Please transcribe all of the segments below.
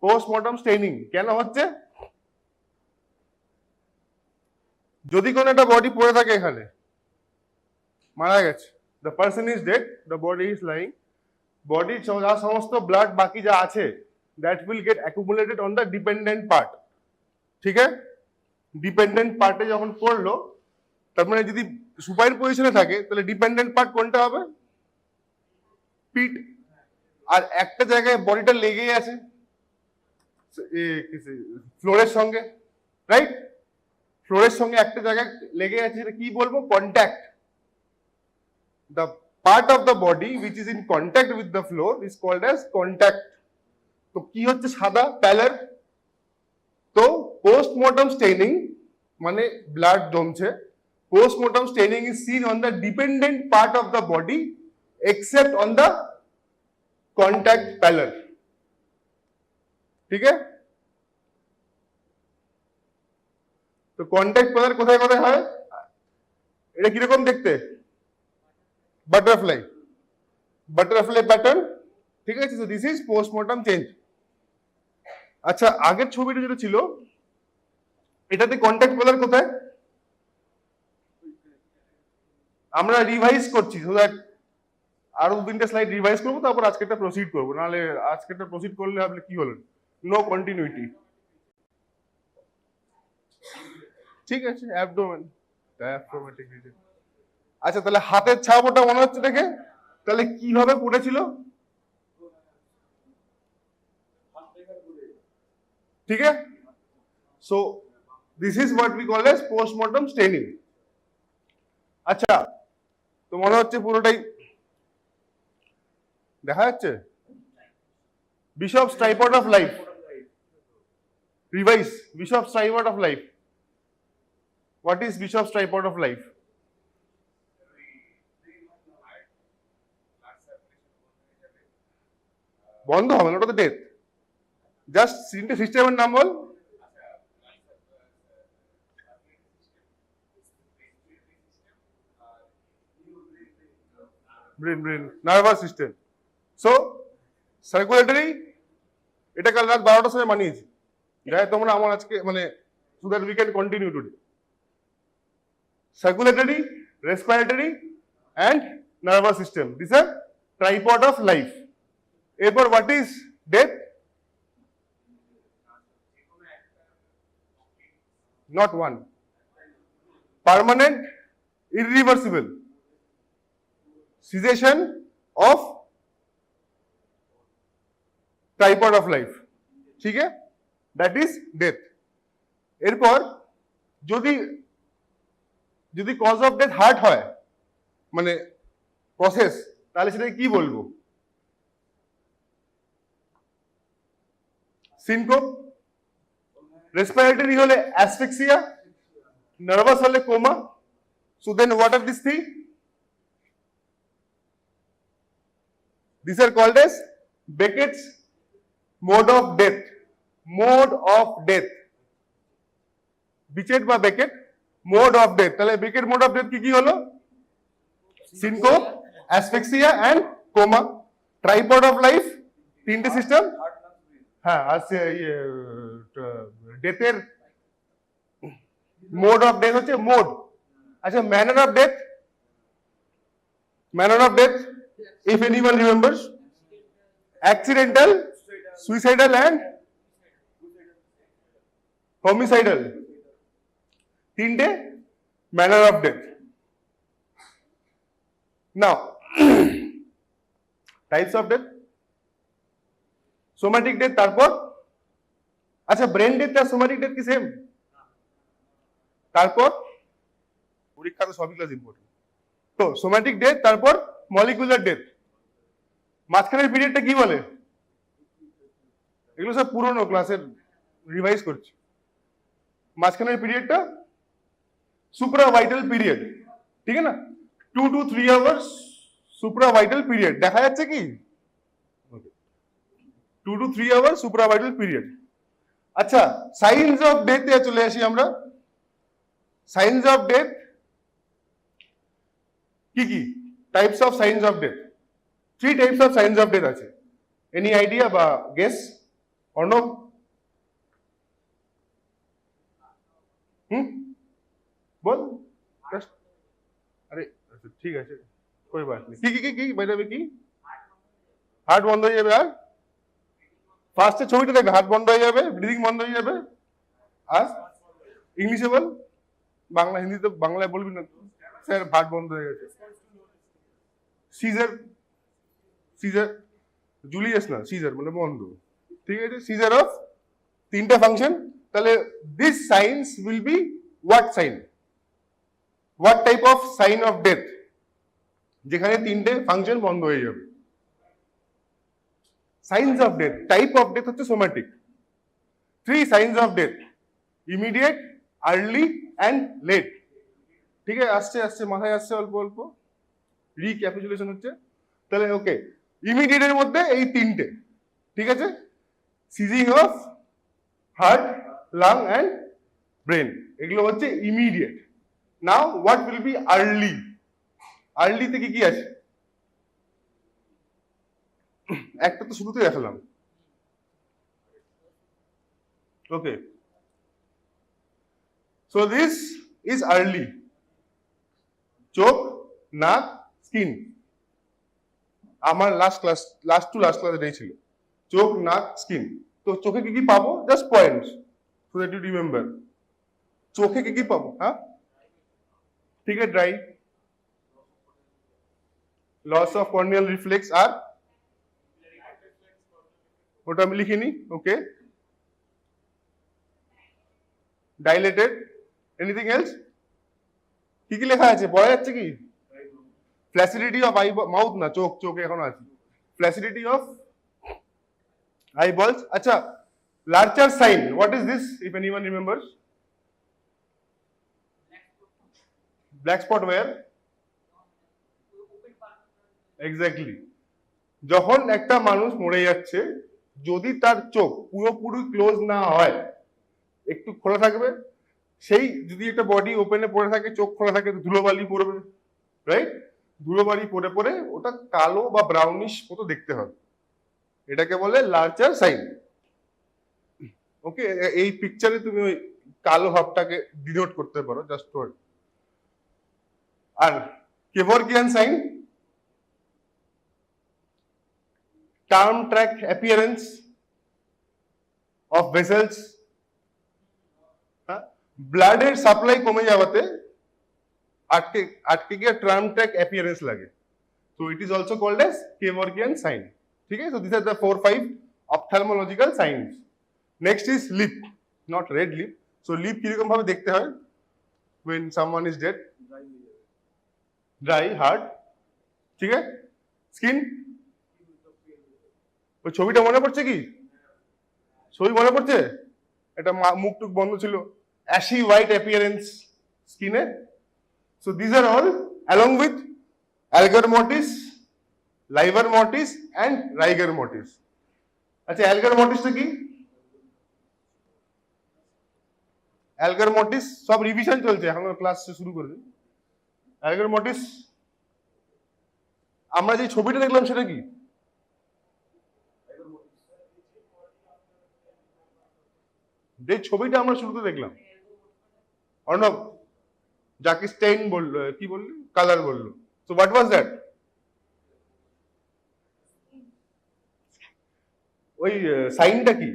Post-mortem staining কেন হচ্ছে? যদি কোনো একটা বডি পড়ে থাকে এখানে, মারা গেছে, the person is dead, the body is lying, body যা সমস্ত ব্লাড বাকি যা আছে that will get accumulated on the dependent part, ঠিক আছে? ডিপেন্ডেন্ট পার্টে যখন পড়লো, তার মানে যদি সুপাইন পজিশনে থাকে তাহলে ডিপেন্ডেন্ট পার্ট কোনটা হবে? পিট। আর একটা জায়গায় বডিটা লেগেই আছে ফ্লোরের সঙ্গে, রাইট? ফ্লোরের সঙ্গে একটা জায়গায় লেগে আছে, সেটা কি বলবো? Contact. The part of the body which is in contact with the floor is called as contact. তো কি হচ্ছে? সাদা, প্যালার। তো পোস্টমর্টম স্টেইনিং মানে ব্লাড জমছে। Postmortem staining is seen on the dependent part of the body except on the contact pallor, ঠিক আছে? তো কন্ট্যাক্ট প্যালার কোথায় কোথায় হয়? এটা কিরকম দেখতে? বাটারফ্লাই, বাটারফ্লাই প্যাটার্ন, ঠিক আছে? This is post-mortem change. আচ্ছা, আগের ছবিটা যেটা ছিল এটাতে কন্ট্যাক্ট প্যালার কোথায়? আমরা রিভাইজ করছি, সো দ্যাট আরো 2-3টে স্লাইড রিভাইজ করবো, তারপর আজকেরটা প্রসিড করবো, নাহলে আজকেরটা প্রসিড করলে আপনি কি হলেন? নো কন্টিনিউটি, ঠিক আছে? Abdomen, diaphragmatic reason. আচ্ছা, তাহলে হাতের ছাপ ওটা মনে হচ্ছে দেখে, তাহলে কিভাবে পড়েছিল? ঠিক আছে? So this is what we call as postmortem staining. আচ্ছা, তো মনে হচ্ছে পুরোটাই দেখা যাচ্ছে। Bishop's tripod of life, revise. Bishop's tripod of life, what is Bishop's tripod of life? বন্ধ হবে না, ওটা তো ডেথ। জাস্ট তিনটে সিস্টেমের নাম বল। Brain, nervous system. So circulatory, এটা কাল রাত 12টার সময় বানিয়েছি, যাই তোমরা আমার আজকে মানে so that we can continue today. Circulatory, respiratory and nervous system, this are tripod of life. এরপর what is death? Not one. Permanent, irreversible cessation of tripod of life, ঠিক আছে? That is death. এরপর যদি cause of death heart হয়, মানে process, তাহলে সেটাকে কি বলবো? সিনকোপ। রেসপিরেটরি হলে অ্যাসফিক্সিয়া, নার্ভাস হলে coma. So then what are this thing? These are called as Beckett's mode of death. Mode of death. Bechet বা Beckett mode of death. তাহলে Beckett mode of death কি হলো? Syncope, asphyxia and coma. Tripod of life, তিনটে system. হ্যাঁ, আর ডেথের mode of death হচ্ছে mode. আচ্ছা, manner of death, manner of death if anyone remembers, accidental, suicidal and homicidal, তিনটে manner of death. Now types of death, somatic death, তারপর আচ্ছা brain death আর সোম্যাটিক ডেথ কি সেম? তারপর পরীক্ষা তো সবই ক্লাস ইম্পর্টেন্ট। তো সোম্যাটিক ডেথ, তারপর মলিকুলার ডেথ। মাঝখানের পিরিয়ডটা কি বলে? এগুলো সব পুরনো ক্লাসের রিভাইজ করছি। মাঝখানের পিরিয়ডটা সুপ্রাভাইটাল পিরিয়ড, ঠিক আছে না? 2 to 3 আওয়ার্স সুপ্রাভাইটাল পিরিয়ড। দেখা যাচ্ছে কি? 2 to 3 আওয়ার্স সুপ্রাভাইটাল পিরিয়ড। আচ্ছা, সাইন্স অফ ডেথে চলে আসি আমরা। সাইন্স অফ ডেথ কি কি? Types of science of death. 3 types of science of death আছে। এনি আইডিয়া বা গেস অর্ণব বল আরে আচ্ছা ঠিক আছে কোই বাত নেই কি বাইরে কি হার্ট বন্ধ হয়ে যাবে আর ফার্স্টে ছবিটা দেখবে হার্ট বন্ধ হয়ে যাবে ব্রিদিং বন্ধ হয়ে যাবে আর ইংলিশে বল বাংলা হিন্দিতে বাংলায় বলবি না স্যার হার্ট বন্ধ হয়ে গেছে সিজার সিজার জুলিয়াস না সিজার মানে বন্ধ ঠিক আছে সিজার অফ তিনটা ফাংশন তাহলে this signs will be what sign what type of sign of death যেখানে তিনটে ফাংশন বন্ধ হয়ে যাবে signs of death type of death হচ্ছে somatic three signs of death immediate early and late ঠিক আছে আসছে আসছে মাথায় আসছে অল্প অল্প রিক্যাপিচুলেশন হচ্ছে তাহলে ওকে ইমিডিয়েটের মধ্যে এই তিনটে ঠিক আছে ceasing of heart lung and brain এগুলো হচ্ছে immediate now what will be early আর্লিতে কি কি আছে একটা তো শুরুতে দেখালাম okay so this is early চোখ নাক স্কিন আমার লাস্ট টু লাস্ট ক্লাস এটাই ছিল চোখ নাক স্কিন তো চোখে কি কি পাবো just points so that you remember চোখে কি কি পাবো হ্যাঁ ঠিক আছে dry loss of corneal reflex আর ওটা আমি লিখিনি ওকে ডাইলেটেড এনিথিং এলস কি কি লেখা আছে পড়া যাচ্ছে কি ফ্ল্যাসিডিটি অফ আই মাউথ না চোখ চোখে এখন আছে flaccidity of eyeballs acha larger sign what is this if anyone remembers black spot where exactly যখন একটা মানুষ মরে যাচ্ছে যদি তার চোখ পুরোপুরি ক্লোজ না হয় একটু খোলা থাকবে সেই যদি একটা বডি ওপেনে পড়ে থাকে চোখ খোলা থাকে ধুলোবালি পড়বে রাইট ধুলোবালি পড়ে পড়ে ওটা কালো বা ব্রাউনিশ মতো দেখতে হবে এটাকে বলে লার্জার সাইন ওকে এই পিকচারে তুমি ওই কালো ভাবটাকে ডিনোট করতে পারো জাস্ট ফর আর Kevorkian sign tram track appearance of vessels ব্লাডের সাপ্লাই কমে যাওয়াতে আটকে আটকে গিয়ে টার্ম ট্র্যাক অ্যাপিয়ারেন্স লাগে so it is also called as Kevorkian sign ठीक है so these are the 4-5 ophthalmological signs next is lip not red lip so lip কিরকম ভাবে দেখতে হয় when someone is dead dry hard ঠিক আছে skin ওই ছবিটা মনে পড়ছে কি ছবি মনে পড়ছে এটা মুখ টুক বন্ধ ছিল ashy white appearance skin so these are all along with algar mortis livor mortis and rigor mortis আচ্ছা অ্যালগার মর্টিসটা কি অ্যালগার মর্টিস সব রিভিশন চলছে এখন ক্লাস শুরু করবে অ্যালগার মর্টিস আমরা যে ছবিটা দেখলাম সেটা কি যে ছবিটা আমরা শুরুতে দেখলাম অর্ণব যাকে স্টেইন বললো কি বললি কালার বললো সো হোয়াট ওয়াজ দ্যাট ওই সাইনটা কি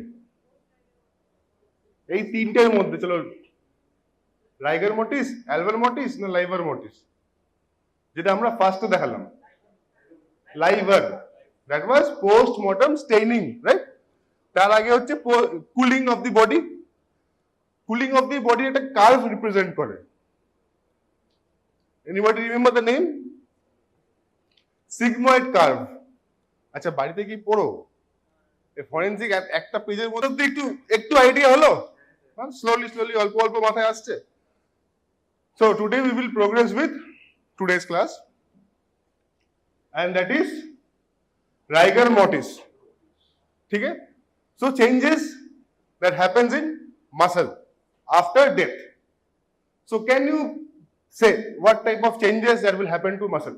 এই তিনটের মধ্যে চলো রাইগার মোটিস অ্যালভার মোটিস না লাইভার মোটিস যেটা আমরা ফার্স্টে দেখালাম livor that was postmortem staining right তার আগে হচ্ছে cooling of the body cooling of the body একটা কার্ভ রিপ্রেজেন্ট করে anybody remember the name sigmoid curve আচ্ছা বাড়িতে কি পড়ো ফরেনসিক একটা পেজের মধ্যে একটু একটু আইডিয়া হলো স্লোলি স্লোলি অল্প অল্প মাথায় আসছে so today we will progress with today's class and that is rigor mortis ঠিক আছে so changes that happens in muscle after death so can you say what type of changes that will happen to muscle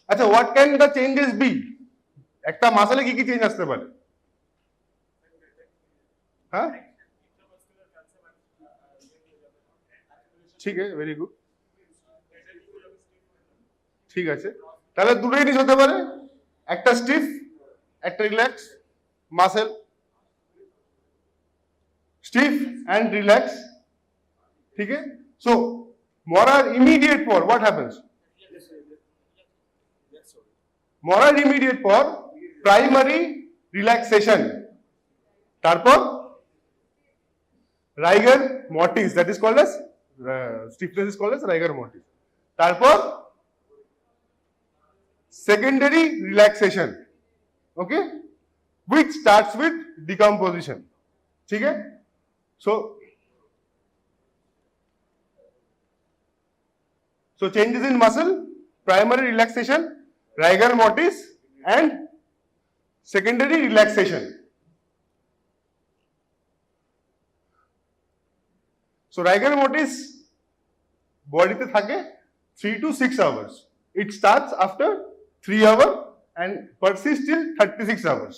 আচ্ছা what can the changes be একটা মাসেলে কি কি change আসতে পারে? হ্যাঁ, ঠিক আছে, ভেরি গুড, ঠিক আছে। তাহলে দুটো জিনিস হতে পারে, একটা স্টিফ, একটা relax muscle, stiff and relax, ঠিক আছে। সো মরার ইমিডিয়েট পর হোয়াট হ্যাপেন্স? মরার ইমিডিয়েট পর প্রাইমারি রিল্যাক্সেশন, তারপর rigor mortis, that is called as stiffness is called as rigor mortis, তারপর secondary relaxation, okay, which starts with decomposition, ठीक है। So changes in muscle, primary relaxation, rigor mortis and secondary relaxation. So rigor mortis body te thake 3 to 6 hours, it starts after 3 hours and persists till 36 hours,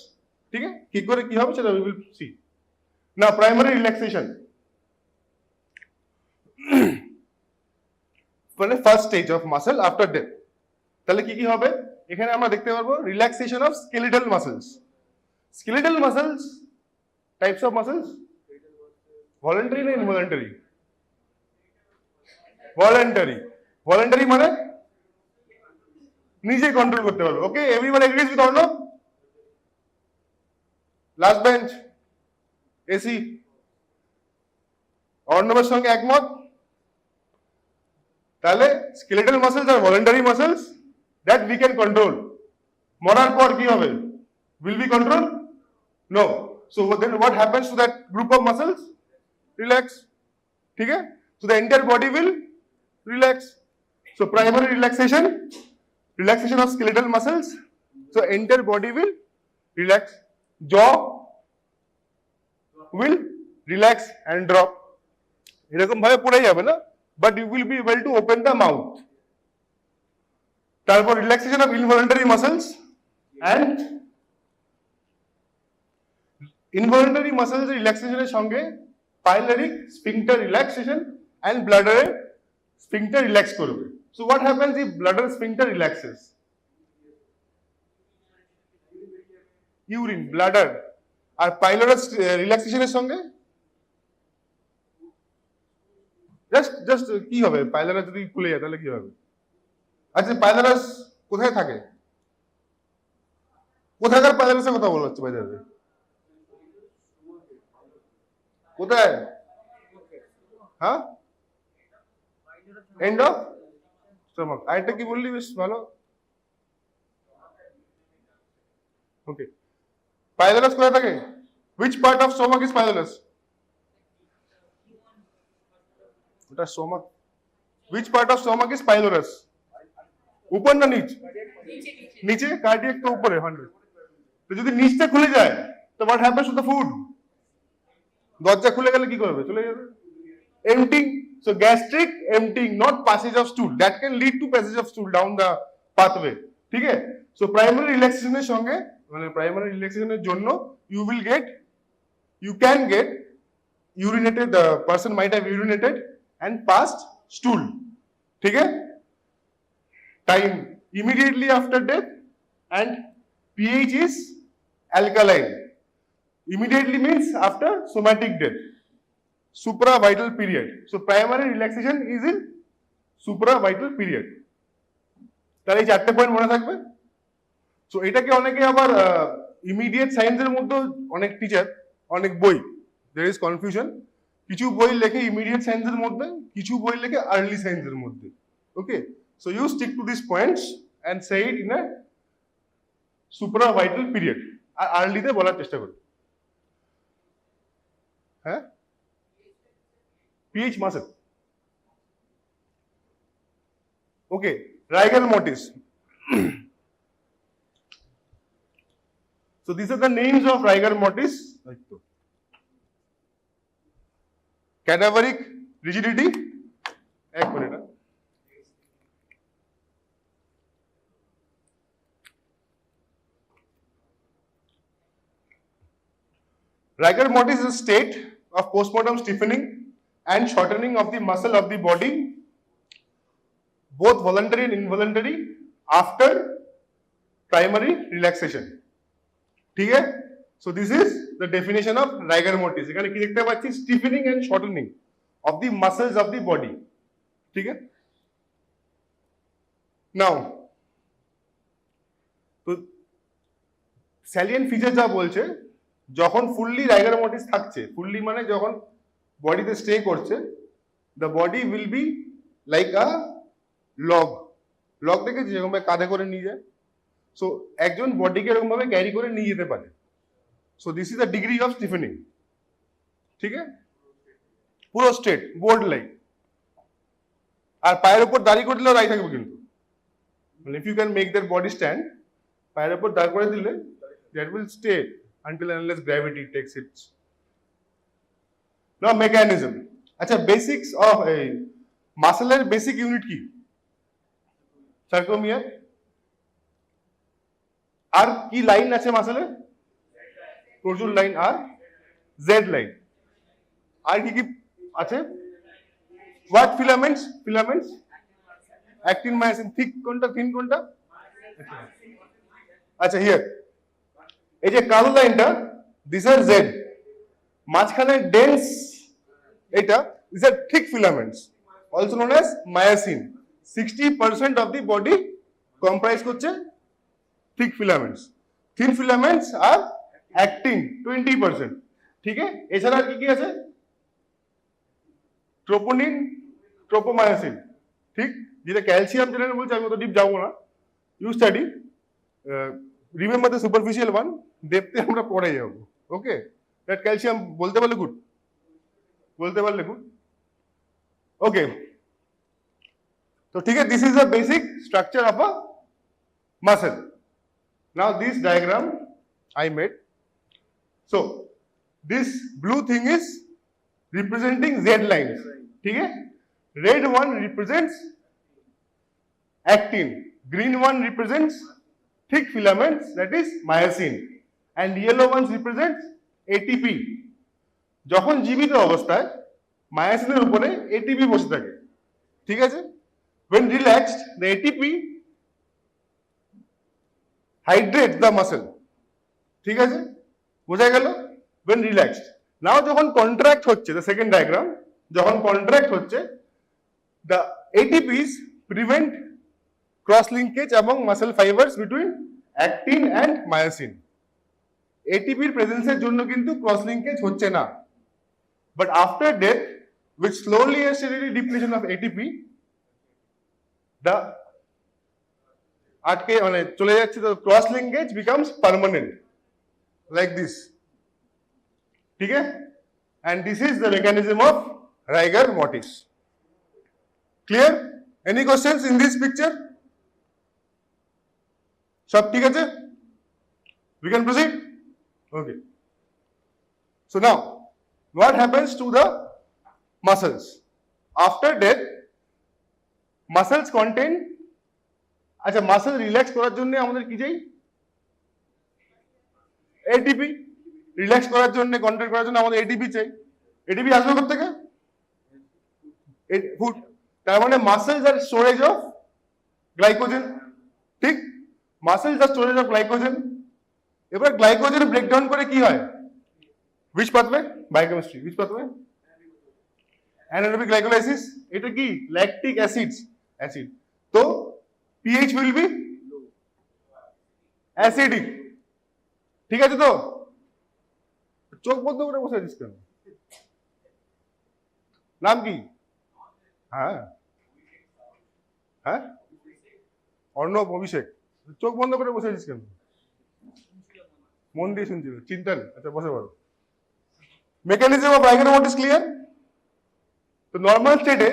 ठीक है। কি করে কি হবে সেটা we will see. Now primary relaxation, মানে first stage of muscle after death. তাহলে কি কি হবে এখানে আমরা দেখতে পারবো? Relaxation of skeletal muscles. Skeletal muscles, types of muscles, voluntary না ইনভলান্টারি? ভলান্টারি। ভলান্টারি মানে নিজে কন্ট্রোল করতে পারবে, okay. Everyone agrees with Arnab? Last bench, এসি, অর্ণবের সঙ্গে একমত? তাহলে স্কেলেটাল মাসলস আর voluntary muscles that we can control. মরার পর কি হবে? Will be control? No. So then what happens to that group of muscles? Relax, ঠিক আছে। So the entire body will relax. So primary relaxation, relaxation of skeletal muscles, so entire body will relax, jaw will relax and drop, এরকম ভাবে পড়ে যাবে না, but you will be able to open the mouth. তারপর relaxation of involuntary muscles, and involuntary muscles relaxation এর সঙ্গে pyloric sphincter relaxation and bladder sphincter relax করবে। So what happens if bladder sphincter relaxes? Urine, bladder R pylorus relaxation এর সঙ্গে just কি হবে? পাইলোরাস যদি খুলে যায় তাহলে কি হবে? আচ্ছা, পাইলোরাস কোথায় থাকে? কোথাকার পাইলোরাসের কথা বলা হচ্ছে বাইরে? কোথায়? হ্যাঁ, এন্ড অফ স্টমাক। আরেকটা কি বললি? বেশ ভালো, ওকে। পাইলোরাস কোথায় থাকে? which part of stomach is pylorus? ওটা stomach. which part of stomach is pylorus? উপর না নিচ? নিচে। কার্ডিয়াক তো উপরে 100। তো যদি নিচটা খুলে যায় তো what happens to the food? দরজা খুলে গেলে কি করবে? চলে যাবে, emptying. So gastric emptying, not passage of stool. That can lead to passage of stool down the pathway, ঠিক আছে। So primary relaxation এর সঙ্গে, মানে primary relaxation এর জন্য you can get urinated, the person might have urinated and passed stool, ঠিক আছে। Time immediately after death, and pH is alkaline. Immediately means after somatic death. Supravital period. So primary relaxation is in supravital period. তাহলে এই চারটে point মনে থাকবে। So এটাকে অনেকে আবার ইমিডিয়েট সায়েন্সের মধ্যে, অনেক টিচার, অনেক বই, there is confusion. কিছু বই লেখে ইমিডিয়েট সায়েন্সের মধ্যে, কিছু বই লেখে আর্লি সায়েন্সের মধ্যে, okay. So you stick to this points and say it in a supravital period, আর আর্লিতে বলার চেষ্টা করি। হ্যাঁ, pH muscle, okay. Rigor mortis. So these are the names of rigor mortis. Cadaveric rigidity, এক minute, rigor mortis is a state of postmortem stiffening and shortening of the muscle of the body, both voluntary and involuntary, after primary relaxation. ठीक है? So this is the definition of rigor mortis. এখানে কি দেখতে পাচ্ছি? Stiffening and shortening of the muscles of the body. ঠিক है? Now, তো salient feature যা বলছে, যখন ফুললি রাইগার মর্টিস থাকছে, ফুললি মানে যখন বডিতে স্টে করছে, the body will be like a log দেখেছি যেরকম কাঁধে করে নিয়ে যায়। সো একজন বডিকে এরকম ভাবে ক্যারি করে নিয়ে যেতে পারে। So this is the degree of stiffening. ঠিক আছে, পুরো স্ট্রেট বোর্ড লাইক। আর পায়ের উপর দাঁড়িয়ে করে দিলেও দাঁড়িয়ে থাকবে কিন্তু, if you can make that body stand, পায়ের উপর দাঁড় করে দিলে that will stay until and unless gravity takes it. Now mechanism. আচ্ছা, বেসিক্স অফ মাসেলের বেসিক ইউনিট কি? সার্কোমিয়ার। আর কি লাইন আছে মাসেলের? প্রচুর লাইন আর জেড লাইন। আর কি কি আছে? What filaments? Actin, myosin. Thick কোনটা, থিন কোনটা? আচ্ছা, হিয়ার এই যে কালো লাইনটা, দিস আর জেড, মাঝখানে ডেন্স, এটা this R thick filaments, also known as myosin. 60% of the body comprise করছে থিক ফিলামেন্টস। থিন ফিলামেন্টস আর অ্যাক্টিন 20%। ঠিক আছে, এছাড়া আর কি কি আছে? Troponin, tropomyosin. ঠিক, যেটা ক্যালসিয়াম যেটা বলছে, আমি অত ডিপ যাবো না। You study, remember the superficial one, দেখতে আমরা পড়ে যাবো। ওকে, দ্যাট ক্যালসিয়াম বলতে পারলে গুড, ওকে। তো ঠিক আছে, this is the basic structure of a muscle. Now this diagram I made. So this blue thing is representing Z lines. ठीक है? Red one represents actin, green one represents thick filaments, that is myosin, and yellow ones represents ATP. যখন জীবিত অবস্থায় মায়োসিনের উপরে ATP বসে থাকে। ঠিক আছে? When relaxed, the ATP hydrates the muscle. ঠিক আছে, বোঝা গেল? when relaxed. নাও যখন কন্ট্রাক্ট হচ্ছে, the second diagram, যখন কন্ট্রাক্ট হচ্ছে, the ATPs prevent cross linkage among muscle fibers between actin and myosin. ATP এর প্রেজেন্সের জন্য কিন্তু ক্রস লিঙ্কেজ হচ্ছে না। But after death, with slowly and steady depletion of ATP, the আটকে মানে চলে যাচ্ছে, the cross linkage becomes permanent. Like this. ठीक है? And this is the mechanism of rigor mortis. Clear? Any questions in this picture? सब ठीक है? We can proceed? Okay. So now, what happens to the muscles? After death, muscles contain, अच्छा, muscle relax করার জন্য আমাদের কি চাই? ATP। Relax করার জন্য, কন্ট্রাক্ট করার জন্য আমাদের ATP চাই। ATP আসবে কোথা থেকে? ফুড। তার মানে মাসেলস আর স্টোরেজ অফ গ্লাইকোজেন। ঠিক, মাসেলস আর স্টোরেজ অফ গ্লাইকোজেন। এবার গ্লাইকোজেন ব্রেকডাউন করে কি হয়? Which pathway? Biochemistry. Which pathway? Anaerobic glycolysis. এটা কি? Lactic acid. তো pH উইল বি অ্যাসিডিক। ঠিক আছে? তো চোখ বন্ধ করে বসে আছিস কেন? নাম কি? হ্যাঁ, অর্ণব, অভিষেক। চোখ বন্ধ করে বসে আছিস কেন? মন দিয়ে শুনছিল, চিন্তা নেই। আচ্ছা, বসে পড়ো। Mechanism of rigor mortis clear? তো নর্মাল স্টেটে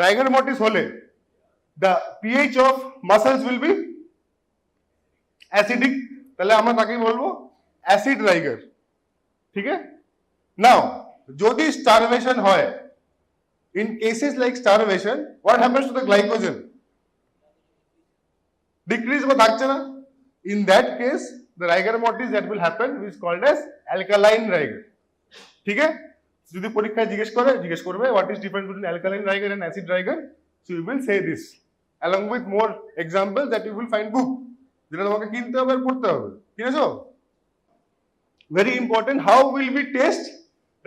রাইগার মর্টিস হলে the pH of muscles will be acidic, তাহলে আমরা তাকে বলবো অ্যাসিড রাইগার। ঠিক আছে? নাও যদি স্টারভেশন হয়, in cases like starvation, what happens to the glycogen? Decrease বা থাকছে না? In that case, the rigor mortis that will happen is called as alkaline rigor. ঠিক আছে, যদি পরীক্ষায় জিজ্ঞেস করবে what is difference between alkaline rigor and acid rigor, so you will say this along with more examples that you will find book, যেটা তোমাকে কিনতে হবে আর পড়তে হবে। ঠিক আছে, very important, how will we test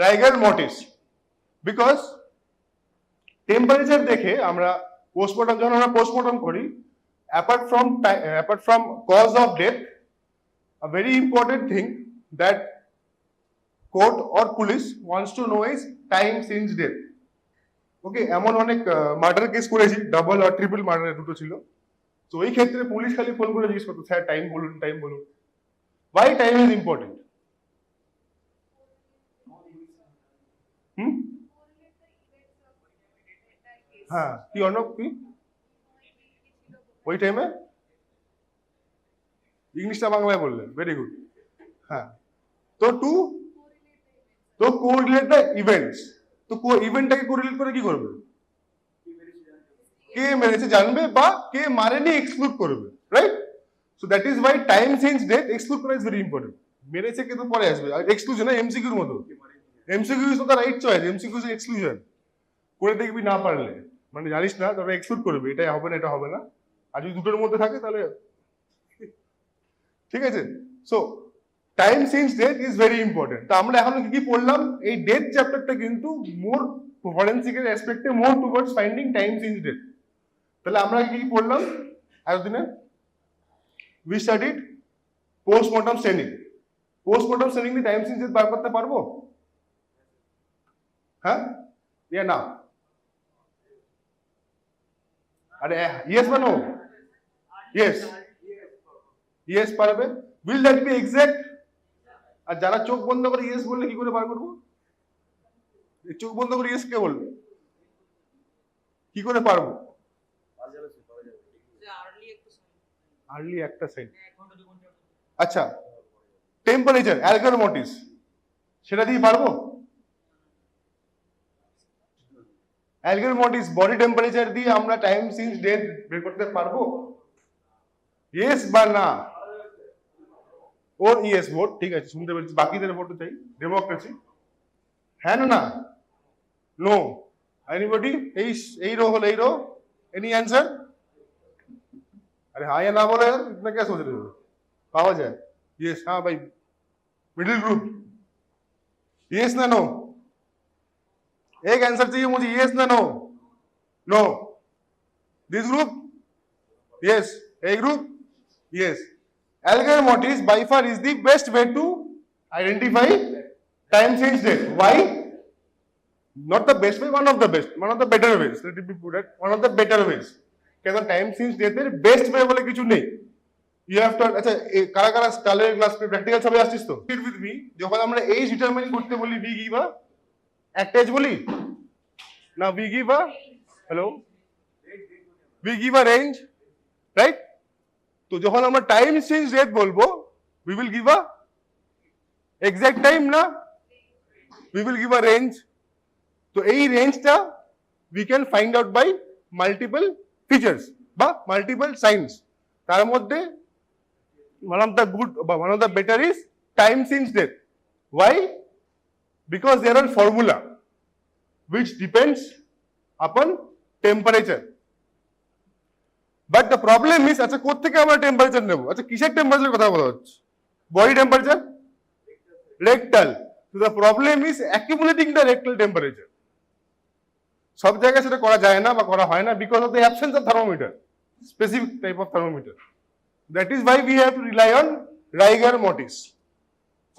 rigor mortis? Because temperature দেখে আমরা পোস্টমর্টম, যখন আমরা পোস্টমর্টম করি, apart from cause of death, a very important thing that court or police wants to know is time since death. ওকে, এমন অনেক murder case করেছি, double আর triple murder দুটো ছিল, তো এই ক্ষেত্রে পুলিশ খালি ফোন করে জিজ্ঞেস করতো, স্যার টাইম বলুন, টাইম বলুন। Why time is important? হ্যাঁ, কি অর্ণব, কি ওই টাইমে ইংলিশটা বাংলায় বললেন, ভেরি গুড। হ্যাঁ, তো কোরিলেট দ্য ইভেন্টস, তো ইভেন্টটাকে কোরিলেট করে কি করবে? কে মেরেছে জানবে বা কে মারেনি এক্সক্লুড করবে, right? So that is Y time since death exclude করা ইজ ভেরি ইম্পর্টেন্ট। মেরেছে কে তো পরে আসবে, আর এক্সক্লুশন এমসিকিউর মতো, MCQ is not the right choice, MCQ is exclusion. করে দেখবি না পারলে, মানে জানিস না, তবে এক্সক্লুড করবে, এটা হবে না, এটা হবে না, আর যদি দুটোর মধ্যে থাকে তাহলে ঠিক আছে। So time since death is very important. তো আমরা এখন কি পড়লাম, এই ডেথ চ্যাপ্টারটা কিন্তু মোর ফরেনসিকের অ্যাসপেক্টে more towards finding time since death. তাহলে আমরা কি পড়লাম এতদিনে? We studied postmortem staining. Postmortem staining দিয়ে টাইম সিন্স ডেথ বার করতে পারবো? হ্যাঁ, ইয়া না? আরে ইয়েস বা নো? ইয়েস, ইয়েস পারবে। Will that be exact? আর যারা চোখ বন্ধ করে ইয়েস বললে কি করে বার করবো? চোখ বন্ধ করে ইয়েস কে বলবে, কি করে পারবো? আর্লি একটা সাইড। আচ্ছা, টেম্পারেচার অ্যালগার মর্টিস, সেটা দিয়ে পারবো? অ্যালগার মর্টিস বডি টেম্পারেচার দিয়ে আমরা টাইম সিন্স ডেথ বের করতে পারবো? ইয়েস বা না? ওর ইয়েস ভোট, ঠিক আছে, শুনতে পেরেছি, বাকিদের ভোট চাই, ডেমোক্রেসি। হ্যাঁ না? নো? এনিবডি? এই রো হলো, এই রো, এনি অ্যান্সার? अरे हाँ या ना बोले यार, इतना क्या सोच रहे हो? पावा जाए यस, हाँ भाई, मिडिल ग्रुप यस ना नो? एक आंसर चाहिए मुझे, यस ना no? No? This group yes, A group yes. Algar mortis by far is the best way to identify time since death. Why? Not the best way, one of the best, one of the better ways. Let it be put at one of the better ways. কেন time since ডেথের best way বলে কিছু নেই। You have two, আচ্ছা কারা কারা স্টালের class practical সবাই আসছিস তো? Sit with me. যখন আমরা এজ ডিটারমাইন করতে বলি, উই গিভ আ একটা এজ বলি না, we give a, hello, we give a range, right? তো যখন আমরা টাইম সিন্স ডেথ বলবো, we will give a exact time না, we will give a range. তো এই রেঞ্জটা we can find out by multiple features বা মাল্টিপল সাইন্স। তার মধ্যে one of the good বা one of the better is time since death. Why? Because there are formula which depends upon temperature. But the problem is, আচ্ছা কোত্থেকে আমরা temperature নেব? আচ্ছা কিসের টেম্পারেচার কথা বলা হচ্ছে? Body temperature, rectal. So the problem is accumulating the rectal temperature. সব জায়গায় সেটা করা যায় না বা করা হয় না, because of the absence of thermometer, specific type of thermometer. That is why we have to rely on rigor mortis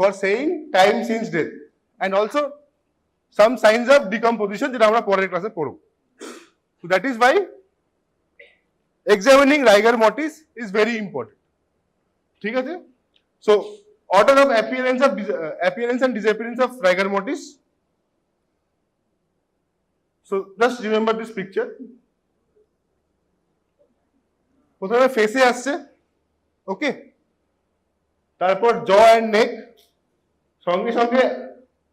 for saying time since death, and also some signs of decomposition যেটা আমরা পরের ক্লাসে পড়ব। So that is why examining rigor mortis is very important. ঠিক আছে? So order of appearance and disappearance of rigor mortis. So just remember this picture. প্রথমে ফেসে আসছে, ওকে, তারপর জ অ্যান্ড নেক, সঙ্গে সঙ্গে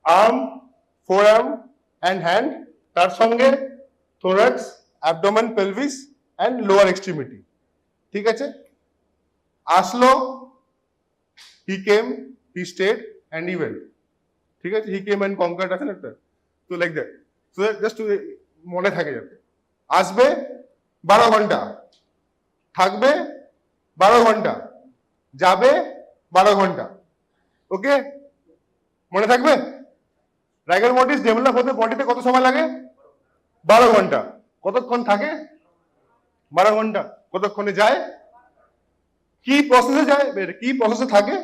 arm, forearm and hand, তার সঙ্গে thorax, abdomen, pelvis and lower extremity. ঠিক আছে? আসলো he came, he stayed and he went. ঠিক আছে, হি কেম অ্যান্ড কনকার্ড আছে না একটা, তো লাইক দ্যাট। সো জাস্ট মনে থাকে যাতে আসবে 12 ঘন্টা, থাকবে 12 ঘন্টা, যাবে 12 ঘন্টা। ওকে, মনে থাকবে? রাইগার মর্টিস ডেভেলপ হতে বডিতে কত সময় লাগে? 12 ঘন্টা। কতক্ষণ থাকে? 12 ঘন্টা। কতক্ষণে যায়? কি প্রসেসে যায়, কি প্রসেসে থাকে?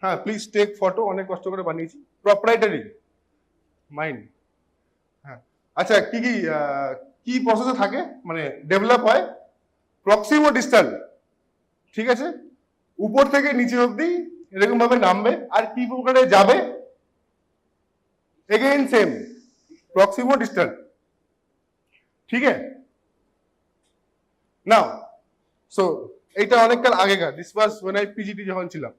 হ্যাঁ, প্লিজ টেক ফটো, অনেক কষ্ট করে বানিয়েছি। Proprietary mind. হ্যাঁ, আচ্ছা, কি প্রসেসে থাকে মানে ডেভেলপ হয়? প্রক্সিমো ডিস্টাল। ঠিক আছে, উপর থেকে নিচে অবধি এরকম ভাবে নামবে। আর কি প্রকারে যাবে? Again same, proximo distal. ঠিক আছে, নাও সো এইটা অনেককাল আগেকার, this was when I PGT যখন ছিলাম।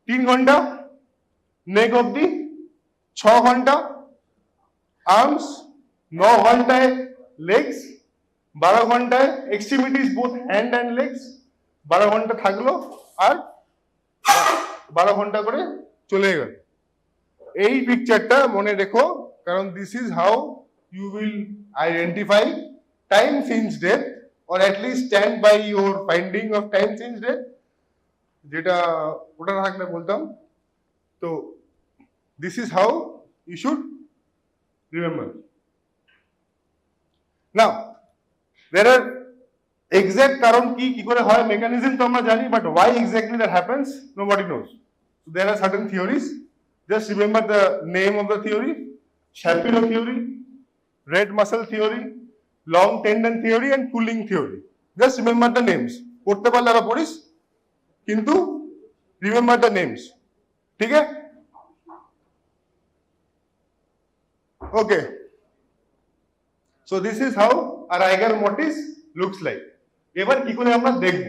3 ঘন্টা নেক অবধি, 6 ঘন্টা আর্মস, 9 ঘন্টায় লেগস, 12 ঘন্টায় extremities both hand and legs. 12 ঘন্টা থাকলো আর 12 ঘন্টা করে চলে গেল। এই পিকচারটা মনে রেখো, কারণ this is how you will identify time since death, or at least stand by your finding of time since death, যেটা ওটা থাকলে বলতাম। তো this is how you should remember. Now there are exact কারণ কি করে হয়, mechanism তো আমরা জানি, but why exactly that happens nobody knows. So there are certain theories. Just remember the name of the theory: Shapiro theory, red muscle theory, long tendon theory and cooling theory. Just remember the names. পড়তে পারলে আরো পড়িস, কিন্তু remember the names. ঠিক আছে? Okay. So this is how a rigor mortis looks like. এবার কি করে আমরা দেখব,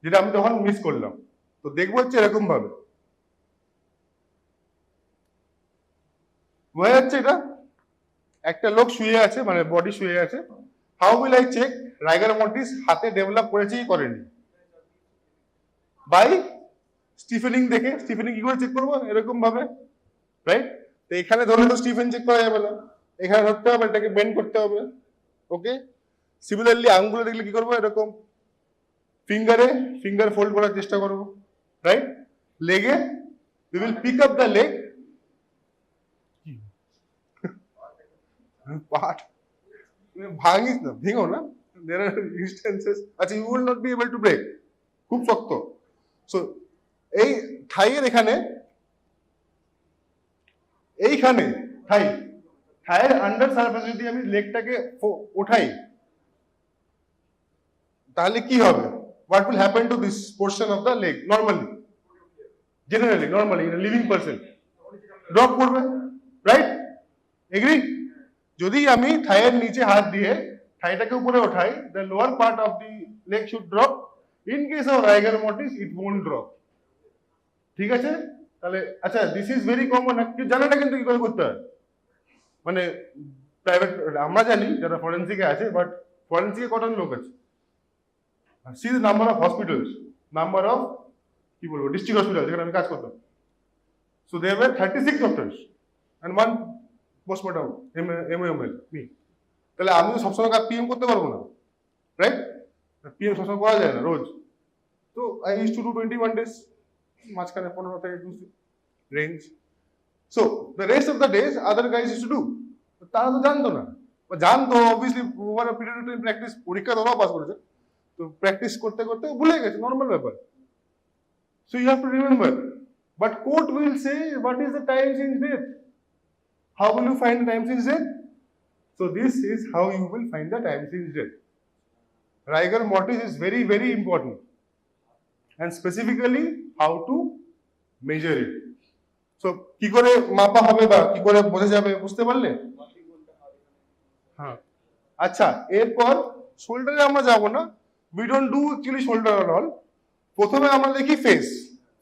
যেটা আমি তখন মিস করলাম। তো দেখবো হচ্ছে এরকম ভাবে, বোঝা যাচ্ছে এটা? একটা লোক শুয়ে আছে, মানে বডি শুয়ে আছে। How will I check rigor mortis হাতে ডেভেলপ করেছে কি করেনি? বাই স্টিফেনিং দেখে। স্টিফেনিং কি করে চেক করবো? এরকম ভাবে, রাইট? তো এখানে ধরলে তো স্টিফেন চেক করা যাবে না, এখানে ধরতে হবে, এটাকে বেন্ড করতে হবে। ওকে, সিমিলারলি আঙ্গুলে দেখলে কি করবো? এরকম ফিঙ্গার ফোল্ড করার চেষ্টা করবো, রাইট? লেগে we will pick up the leg, part ভাঙিস না, ভেঙো না। There are instances, আচ্ছা, you will not be able to break, খুব শক্ত। সো এই থাইয়ের এইখানে থাইয়ের আন্ডার সারফেস যদি আমি লেগটাকে ওঠাই, তাহলে কি হবে? What will happen to this portion of the leg normally? Normally in a living person drop করবে, রাইট? এগ্রি? যদি আমি থাইয়ের নিচে হাত দিয়ে থাইটাকে উপরে ওঠাই, the lower part of the leg should drop. In case of rigor mortis it won't drop. ঠিক আছে? তাহলে আচ্ছা, দিস ইজ ভেরি কমন, কেউ জানে না কিন্তু কি করে করতে হয়। মানে প্রাইভেট আমরা জানি যারা ফরেন্সিকে আছে, বাট ফরেন্সিকে কজন লোক আছে? See the number of hospitals, number of কি বলবো ডিস্ট্রিক্ট হসপিটাল যেখানে আমি কাজ করতাম। So there were 36 doctors and 1 postmortem MOML me. তাহলে আমি তো সবসময় পিএম করতে পারবো না, রাইট? পিএম সবসময় করা যায় না রোজ। তো I use to do 21 days, মাঝখানে 15 থেকে 20 range. So the rest of the days other guys use to do. তারা তো জানতো না, জানতো obviously over a period of time practice, পরীক্ষা তোরাও পাস করেছে, তো প্র্যাকটিস করতে করতে ভুলে গেছে, নর্মাল ব্যাপার। So you have to remember, but court will say what is the time since death. How will you find the time since death? So this is how you will find the time since death. Rigor mortis is very, very important, and specifically how to measure it. So কি করে মাপা হবে বা কি করে বোঝা যাবে, বুঝতে পারলে? হ্যাঁ, আচ্ছা, এরপর শোল্ডারে আমরা যাব না, we don't do actually shoulder at all. প্রথমে আমরা দেখি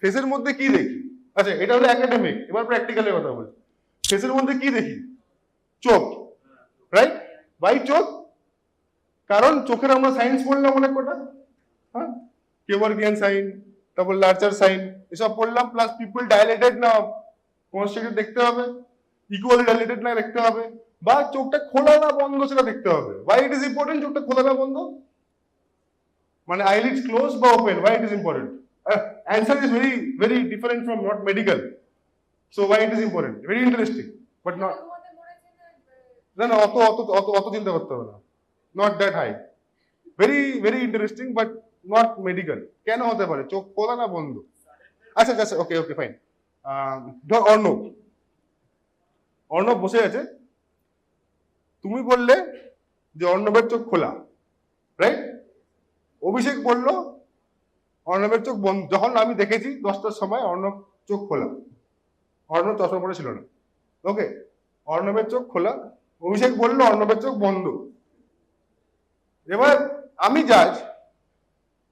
ফেসের মধ্যে কি দেখি। আচ্ছা, এটা হলো একাডেমিক, এবার প্র্যাকটিক্যালের কথা বলি। ফেসের মধ্যে কি দেখি? চোখ, রাইট? বাই চোখ, কারণ চোখের আমরা সায়েন্স পড়লাম অনেক কটা। হ্যাঁ, কেভারকিয়ান সাইন, তারপর লার্চার সাইন, এসব পড়লাম, প্লাস পিপল ডাইলেটেড না কনস্ট্রাক্টেড দেখতে হবে, ইকুয়ালি ডাইলেটেড না দেখতে হবে, বা চোখটা খোলা না বন্ধ সেটা দেখতে হবে। ওয়াই ইট ইজ ইম্পর্টেন্ট চোখটা খোলা না বন্ধ? মানে আইলিডস ক্লোজ বা open, why it is important? Answer is very very different from not medical. So why it is important? Very interesting, but not, না না অত অত অত অত চিন্তা করতে হবে না, not that high. Very very interesting but not medical. কেন হতে পারে? চোখ খোলা না বন্ধ? আচ্ছা আচ্ছা ওকে ওকে ফাইন। ধর অর্ণব, অর্ণব বসে আছে, তুমি বললে যে অর্ণবের চোখ খোলা, রাইট? অভিষেক বললো অর্ণবের চোখ বন্ধ। যখন আমি দেখেছি 10টার সময় অর্ণব চোখ খোলা, অর্ণব চশমা পরে ছিল না, ওকে? অর্ণবের চোখ খোলা, অভিষেক বললো অর্ণবের চোখ বন্ধ। এবার আমি জাজ,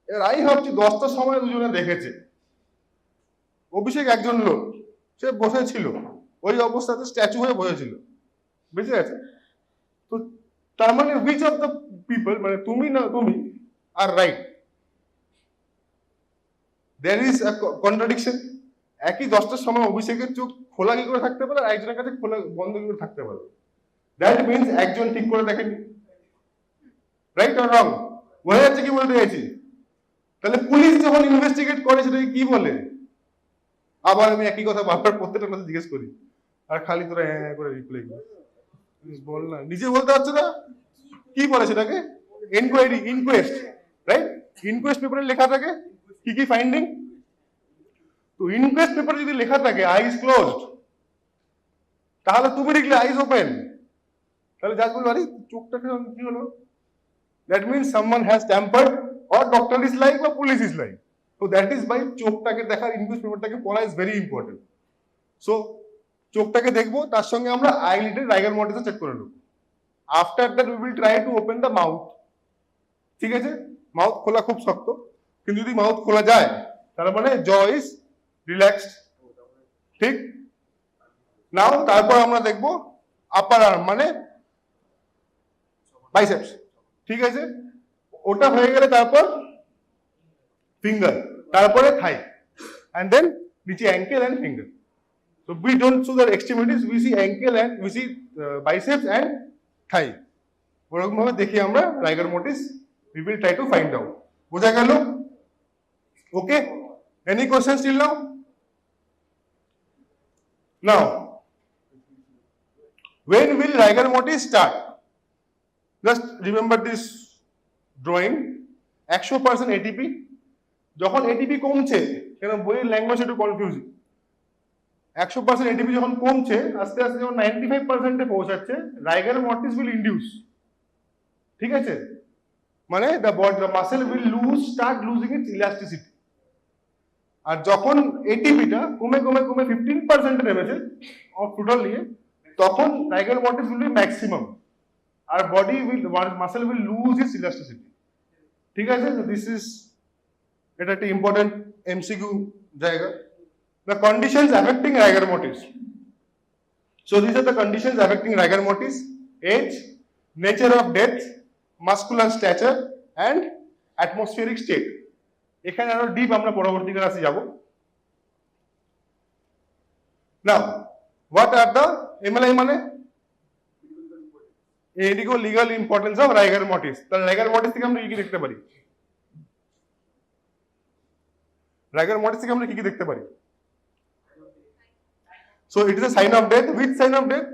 এবার আমি ভাবছি 10টার সময় দুজনে দেখেছে, অভিষেক একজন লোক, সে বসেছিল ওই অবস্থাতে স্ট্যাচু হয়ে বসেছিল, বুঝে গেছে? তো তার মানে হুইচ অফ দ্য পিপল, মানে তুমি না তুমি, আর right? There is a contradiction. একই 10টার সময় অভিষেকের চোখ খোলা কি করে থাকতে পারে, আর একজনের কাছে খোলা বন্ধ কি করে থাকতে পারে? দ্যাট মিনস একজন ঠিক করে দেখেনি, রাইট অর রং? বোঝা যাচ্ছে কি বলতে চাইছি? তাহলে পুলিশ যখন ইনভেস্টিগেট করে সেটাকে কি বলে? আবার আমি একই কথা বারবার প্রত্যেকটা কথা জিজ্ঞেস করি, আর খালি তোরা হ্যাঁ করে রিপ্লাই করিস। বল না, নিজে বলতে পারছো না কি বলে সেটাকে? Enquiry, inquest, right? ইনকোয়েস্ট পেপারে লেখা থাকে কি কি ফাইন্ডিং। তো ইনকোয়েস্ট পেপারে যদি লেখা থাকে আইজ ক্লোজড, তাহলে তুমি লিখলে আইজ ওপেন, তাহলে জাজ বলবো আরে চোখটা কি হলো? That means someone has tempered, or doctor is like বা পুলিশ ইজ লাইক। তো দ্যাট ইজ বাই চোখটাকে দেখার, ইনকোয়েস্ট পেপারটাকে পড়া ইজ ভেরি ইম্পর্টেন্ট। সো চোখটাকে দেখবো, তার সঙ্গে আমরা আইলিডের রাইগার মর্টিসও চেক করে নেবো। After that we will try to open the mouth. ঠিক আছে? মাউথ খোলা খুব শক্ত, কিন্তু যদি মাউথ খোলা যায় তার মানে জ ইজ রিল্যাক্সড। ঠিক? নাও তারপর আমরা দেখবো আপার আর্ম মানে বাইসেপস। ঠিক আছে? ওটা হয়ে গেলে তারপর ফিঙ্গার, তারপরে থাই, and then নিচে ankle and finger. So we don't see the extremities, we see ankle and we see biceps and thigh. ওরকম ভাবে দেখি আমরা রাইগার মোটিস, we will try to find out. বোঝা গেল? ওকে, any questions till now? Now when will rigor mortis start? Just remember this drawing. 100% ATP, যখন ATP কমছে, কেন বইয়ের ল্যাঙ্গুয়েজ একটু কনফিউজিং। 100% এটিপি যখন কমছে, আস্তে আস্তে যখন 95% পৌঁছাচ্ছে, রাইগার মর্টিস উইল ইনডিউস। ঠিক আছে? মানে the muscle will start losing its elasticity. আর যখন এটিপিটা কমে কমে কমে 15% নেমেছে অফ টোটাল নিয়ে, তখন rigor mortis will be maximum, আর body will, muscle will lose its elasticity. ঠিক আছে? দিস ইজ, এটা একটা ইম্পর্টেন্ট এমসিকিউ জায়গা। The conditions affecting rigor mortis. So these are the conditions affecting rigor mortis: age, nature of death, muscular stature, and atmospheric state. এখানে আরো deep আমরা পরবর্তী ক্লাসে যাব। Now, what are the MLI মানে? Medico legal importance of rigor mortis. তাহলে rigor mortis থেকে আমরা কি কি দেখতে পারি? রাইগার মর্টিস থেকে আমরা কি কি দেখতে পারি? So it is a sign of death. Which sign of death?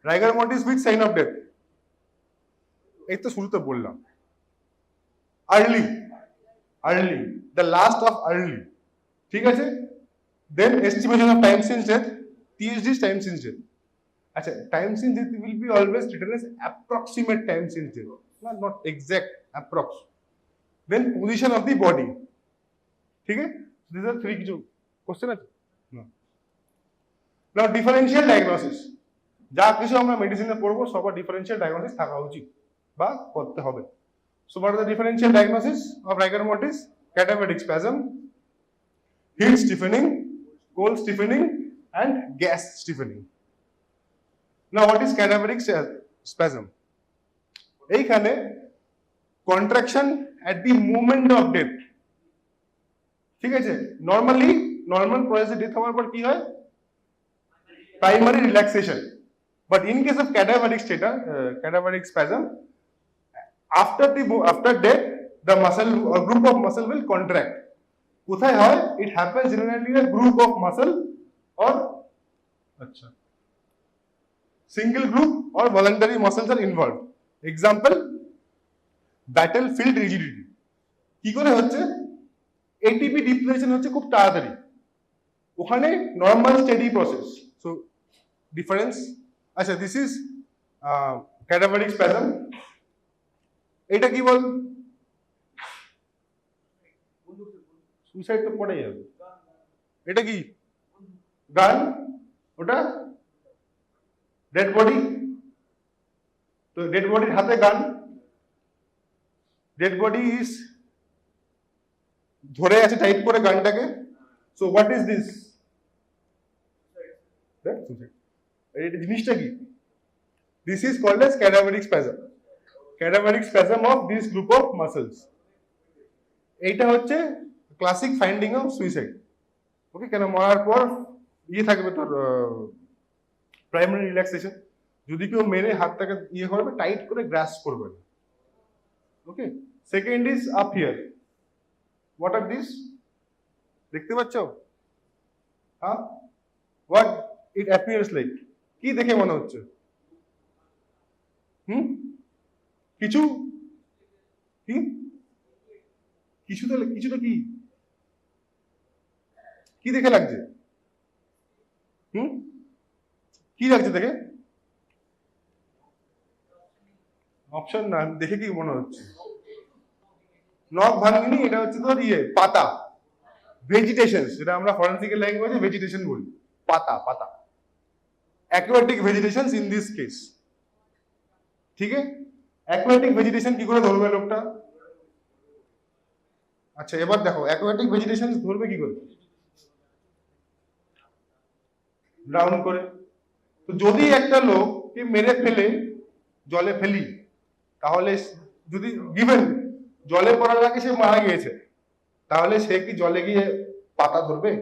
Rigor mortis which sign of death? এই তো শুরুতে বললাম, early, early, the last of early. ঠিক আছে? Then estimation of time since death, TSD is time since death. আচ্ছা, time since death will be always written as approximate time since death, not exact, approx. Then position of the body. ठीक है? These are three जो question আছে। Now differential diagnosis, যা কিছু আমরা মেডিসিনে পড়বো সবার ডিফারেন্সিয়াল ডায়াগনোসিস থাকা উচিত বা করতে হবে। So what are the differential diagnosis of rigor mortis? Cadaveric spasm, heat stiffening, cold stiffening, and gas stiffening. Now what is cadaveric spasm? এইখানে contraction at the moment of death. ঠিক আছে, normal প্রসেসে death হওয়ার পর কি হয়? Primary relaxation. But in case of cadaveric spasm, after death, the muscle or group of muscle will contract. কোথায় হয়? It happens generally in a group of muscle or single group or voluntary muscles are involved. Example, battlefield rigidity. কি করে হচ্ছে? ATP depletion হচ্ছে খুব তাড়াতাড়ি, ওখানে normal steady process. So difference. আচ্ছা, দিস ইজ ক্যাডাভারিক স্প্যাজম। এটা কি বল? সুইসাইড তো পড়ে যাবে। এটা কি? গান। ওটা ডেড বডি। তো ডেড বডির হাতে গান। ডেড বডি ইজ ধরে আছে টাইট করে গানটাকে। So what is this? এটা জিনিসটা কি? This is called as cadaveric spasm. Cadaveric spasm of this group of muscles. এইটা হচ্ছে ক্লাসিক ফাইন্ডিং অফ সুইসাইড। ওকে, কেন মরার পর থাকবে তোর প্রাইমারি রিল্যাক্সেশন। যদি কেউ মেরে হাতটাকে করবে, টাইট করে গ্রাস করবে। Okay, second is up here. What are this? দেখতে পাচ্ছ? হ্যাঁ, হোয়াট ইট অ্যাপিয়ার্স লাইক? কি দেখে মনে হচ্ছে? কিছু কি? কিছুটা কি? কি দেখে লাগছে? কি লাগছে দেখে? অপশন না, দেখে কি মনে হচ্ছে? নখ ভাঙিনি, এটা হচ্ছে তোর পাতা, ভেজিটেশন। যেটা আমরা ফরেনসিক ল্যাঙ্গুয়েজে ভেজিটেশন বলি। পাতা aquatic vegetation in this case. ঠিক আছে, অ্যাকুয়াটিক ভেজিটেশন কি করে ধরবে লোকটা? আচ্ছা, এবার দেখো অ্যাকুয়াটিক ভেজিটেশন ধরবে কি করে? ডাউন করে। তো যদি একটা লোককে মেরে ফেলে জলে ফেলি, তাহলে যদি গিভেন জলে পড়ার আগে সে মারা গিয়েছে, তাহলে সে কি জলে গিয়ে পাতা ধরবে?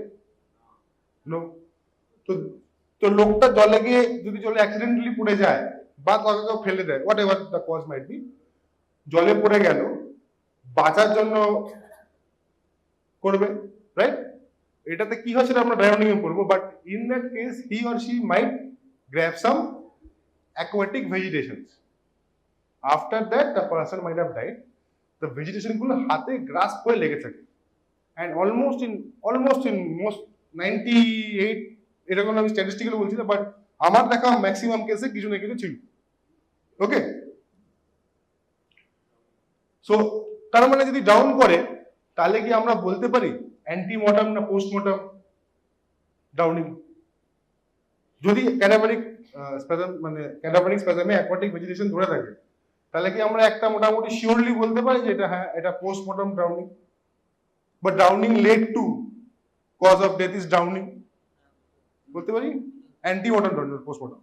তো লোকটা জলে গিয়ে যদি জলে অ্যাক্সিডেন্টালি পড়ে যায় বা কাউকে কেউ ফেলে দেয়, whatever the cause might be, জলে পড়ে গেল, বাঁচার জন্য করবে, রাইট? এটাতে কি হয় সেটা আমরা ড্রাউনিং এ পড়বো। But in that case he or she might grab some aquatic vegetations. After that the person might have died. The vegetation গুলো হাতে গ্রাস্প করে লেগে থাকে, and almost in most 98, এরকম আমি স্ট্যাটিস্টিক্যালি বলছি না, বাট আমার দেখা ম্যাক্সিমাম কেসে কিছু না কিছু ছিল। ওকে, সো তার মানে যদি ডাউন করে, তাহলে কি আমরা বলতে পারি অ্যান্টিমর্টাম না পোস্টমর্টাম ডাউনিং? যদি ক্যাডাভারিক স্প্যাজম মানে ক্যাডাভারিক স্প্যাজমে অ্যাকোয়াটিক ভেজিটেশন ধরে থাকে, তাহলে কি আমরা একটা মোটামুটি শিওরলি বলতে পারি যে এটা হ্যাঁ এটা postmortem drowning? But drowning led to cause of death is drowning, বলতে পারি অ্যান্টিমর্টম ড্রাউনিং, পোস্টমর্টম।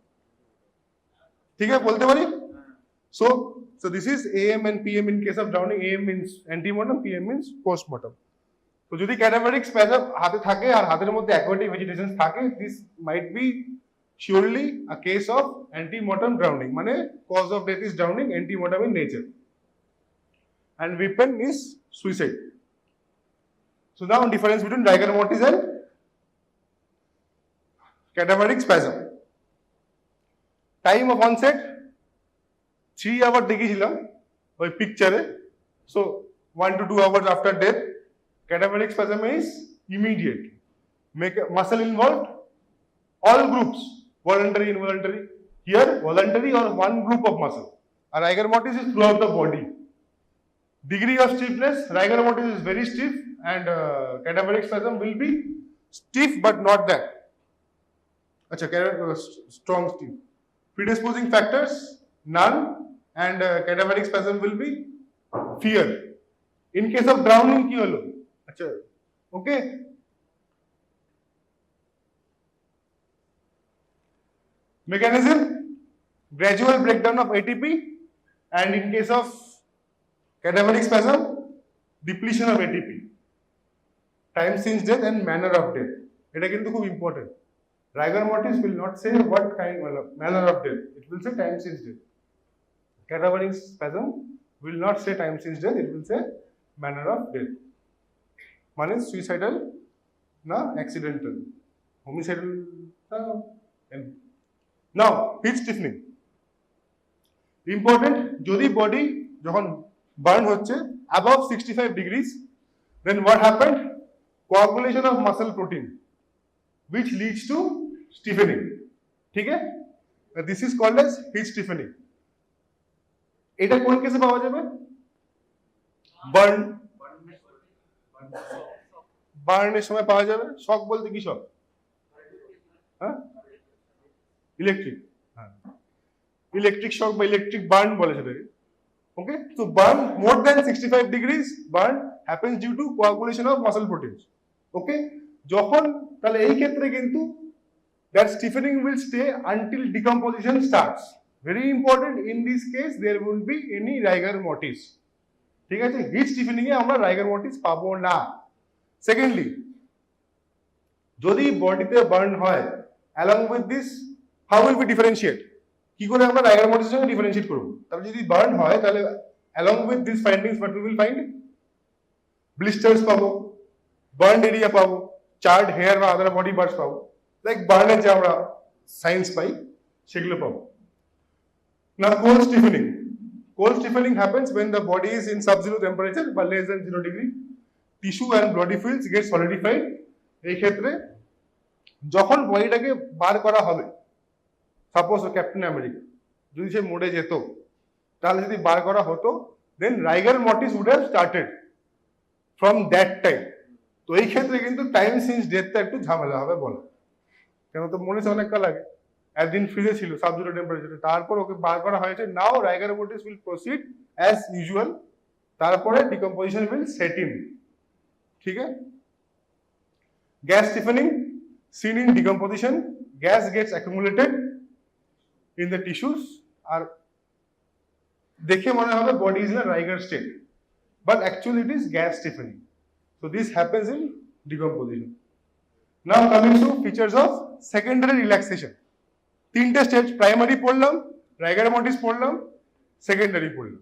ঠিক আছে, বলতে পারি। So this is AM and PM in case of drowning. AM means antemortem, PM means postmortem. তো যদি ক্যাডাভারিক স্প্যাজম হাতে থাকে আর হাতের মধ্যে অ্যাকোয়াটিক ভেজিটেশন থাকে, this might be surely a case of antemortem drowning. মানে cause of death is drowning, antemortem in nature, and weapon is suicide. So now difference between rigor mortis and cadaveric spasm. Time of onset 3 hours দেখিয়েছিলাম ওই পিকচারে। So 1 to 2 hours after death. Cadaveric spasm is immediate. Make a muscle involved, all groups, voluntary, involuntary. Here voluntary or one group of muscle. And rigor mortis is throughout the body. Degree of stiffness, rigor mortis is very stiff, and cadaveric spasm will be stiff but not that. Acha, strong stiff. Predisposing factors none, and cadaveric spasm will be fear. In case of drowning ki holo? Acha, okay. Mechanism, gradual breakdown of ATP, and in case of Cadaveric spasm, depletion of ATP, time since death and manner of death. এটা কিন্তু খুব important. rigor mortis will not say what kind manner of death, it will say time since death. Cadaveric spasm will not say time since death, it will say manner of death. মানে suicidal না accidental, homicidal না। Now heat stiffening important, যদি body যখন burn হচ্ছে above 65 degrees, then what happened? Coagulation of muscle protein which leads to stiffening. ঠিক আছে, this is called as heat stiffening. এটা কোন কেসে পাওয়া যাবে? বার্নের সময় পাওয়া যাবে। শক বলতে কি শক? হ্যাঁ, ইলেকট্রিক, হ্যাঁ ইলেকট্রিক শক বা ইলেকট্রিক বার্ন বলে সেটাকে। ওকে, so burn more than 65 degrees burn happens due to coagulation of muscle proteins. ওকে, যখন তাহলে এই ক্ষেত্রে কিন্তু that stiffening will stay until decomposition starts. Very important, in this case there won't be any rigor mortis. ঠিক আছে, hit স্টিফেনিং এ আমরা রাইগার mortis পাবো না। সেকেন্ডলি, যদি বডিতে বার্ন হয় along with this, how will we differentiate? কি করে আমরা রাইগার মর্টিসের সঙ্গে ডিফারেন্সিয়েট করব? তাহলে যদি বার্ন হয় তাহলে along with these findings what we will find? blisters পাবো, বার্ন এরিয়া পাবো, চার্ড হেয়ার বা আদার বডি পার্টস পাবো, লাইক বার্নের যে আমরা সাইন্স পাই সেগুলো পাবো না। Cold stiffening, cold stiffening happens when the body is in sub-zero temperature but less than 0 degree. Tissue and bloody fluids get solidified. এই ক্ষেত্রে যখন বডিটাকে বার করা হবে, সাপোজ ক্যাপ্টেন আমেরিকা যদি সে মরে যেত, তাহলে যদি বার করা হতো, then rigor mortis would have started from that time. তো এই ক্ষেত্রে কিন্তু টাইম সিন্স ডেথটা একটু ঝামেলা হবে বলা, কেন তো মনে হচ্ছে অনেকটা লাগে একদিন ফ্রিজে ছিল সাব-জিরো টেম্পারেচারে, তারপর ওকে বার করা হয়েছে। Now rigor mortis will proceed as usual, তারপরে ডিকম্পোজিশন উইল সেট ইন। ঠিক আছে, gas stiffening, seen in decomposition, gas gets accumulated in the tissues, আর দেখে মনে হবে body is in a rigor state, but actually it is gas stiffening. So this happens in decomposition. Now coming to features of secondary relaxation. তিনটে stage, primary পড়লাম, রাইগার mortis পড়লাম, secondary পড়লাম।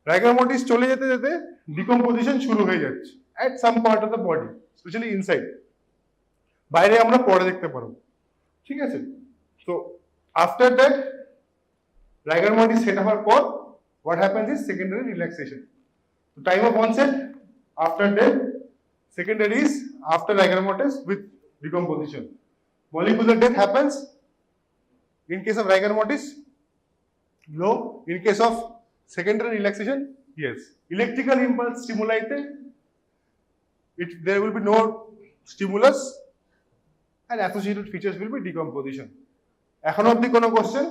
রাইগার mortis চলে যেতে যেতে ডিকম্পোজিশন শুরু হয়ে যাচ্ছে at some part of the body, especially inside. বাইরে আমরা পরে দেখতে পারবো। ঠিক আছে, so after that rigor mortis set হওয়ার পর what happens is secondary relaxation. So time of onset after death, secondary is after rigor mortis with decomposition. Molecular death happens in case of rigor mortis, low. In case of secondary relaxation, yes. Electrical impulse stimuli te there will be no stimulus and associated features will be decomposition. এখন অবধি কোনো question?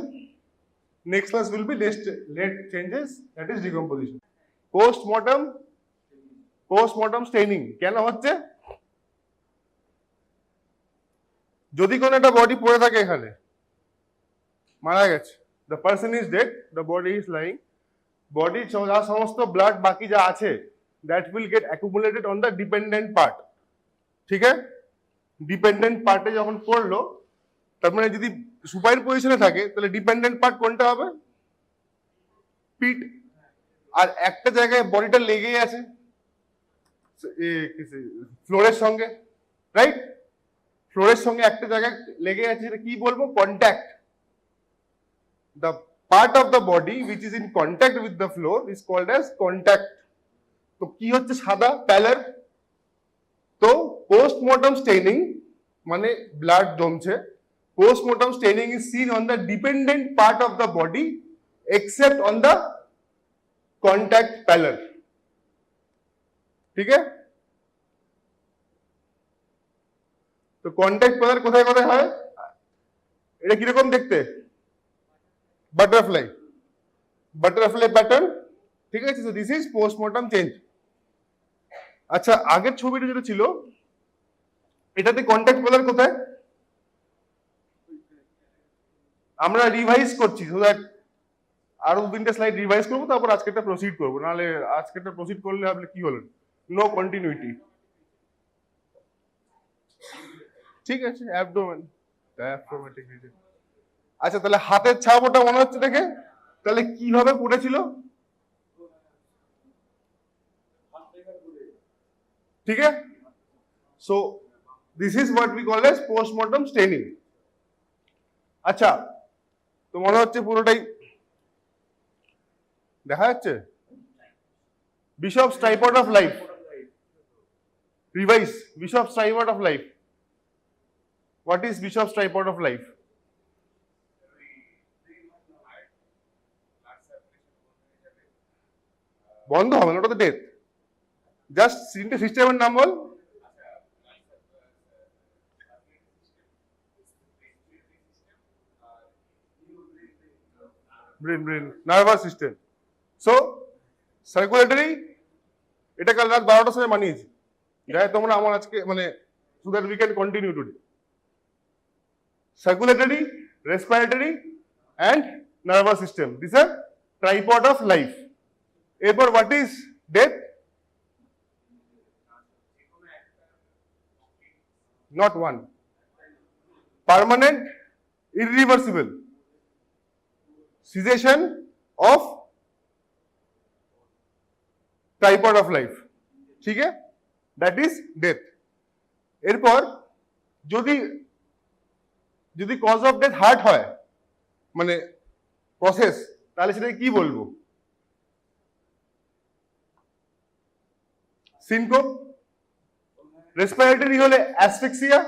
Next class will be late changes, that is decomposition. Postmortem staining কেন হচ্ছে? যদি কোনো একটা body পড়ে থাকে এখানে, মারা গেছে, the person is dead, the body is lying, body যা সমস্ত ব্লাড বাকি যা আছে that will get accumulated on the dependent part. ঠিক আছে, ডিপেন্ডেন্ট পার্টে যখন পড়লো, তার মানে যদি সুপাইন পজিশনে থাকে তাহলে ডিপেন্ডেন্ট পার্ট কোনটা হবে? পিট। আর একটা জায়গায় বডিটা লেগেই আছে ফ্লোরের সঙ্গে, রাইট? ফ্লোরের সঙ্গে একটা জায়গায় লেগে আছে, সেটা কি বলবো? Contact. The part of the body which is in contact with the floor is called as contact. তো কি হচ্ছে? সাদা, প্যালার। তো পোস্টমর্টম স্টেইনিং মানে ব্লাড জমছে, postmortem staining is seen on the dependent part of the body except on the contact pallor. ঠিক আছে, তো কন্ট্যাক্ট প্যালার কোথায় কোথায় হয়? এটা কিরকম দেখতে? Butterfly pattern. ঠিক আছে, দিস ইজ পোস্টমর্টম চেঞ্জ। আচ্ছা, আগের ছবিটা যেটা ছিল এটাতে কন্ট্যাক্ট প্যালার কোথায়? আমরা রিভাইজ করছি সো দ্যাট আরো 2-3টে স্লাইড রিভাইজ করবো, তারপর আজকেরটা প্রসিড করবো, নাহলে আজকেরটা প্রসিড করলে আপনি কি হলেন, নো কন্টিনিউটি। ঠিক আছে, অ্যাবডোমেন, ডায়াফ্রাগমেটিক রিজন। আচ্ছা, তাহলে হাতের ছাপ ওটা মনে হচ্ছে দেখে, তাহলে কিভাবে পড়েছিল? ঠিক আছে, so this is what we call as postmortem staining. আচ্ছা, তো মনে হচ্ছে পুরোটাই দেখা যাচ্ছে। Bishop's tripod of life. Revise. Bishop's tripod of life. What is Bishop's tripod of life? বন্ধ হবে না, ওটা তো ডেথ। জাস্ট তিনটে সিস্টেমের নাম বল। Brain, nervous system. So circulatory, এটা কাল রাত 12টার সময় বানিয়েছি, যাই তোমরা আমার আজকে মানে so that we can continue today. Circulatory, respiratory and nervous system, this are tripod of life. এরপর what is death? Not one. Permanent, irreversible cessation of tripod of life. ঠিক আছে, দ্যাট ইজ ডেথ। এরপর যদি cause of death heart হয়, মানে process, তাহলে সেটাকে কি বলবো? সিনকোপ। রেসপিরেটরি হলে অ্যাসফিক্সিয়া,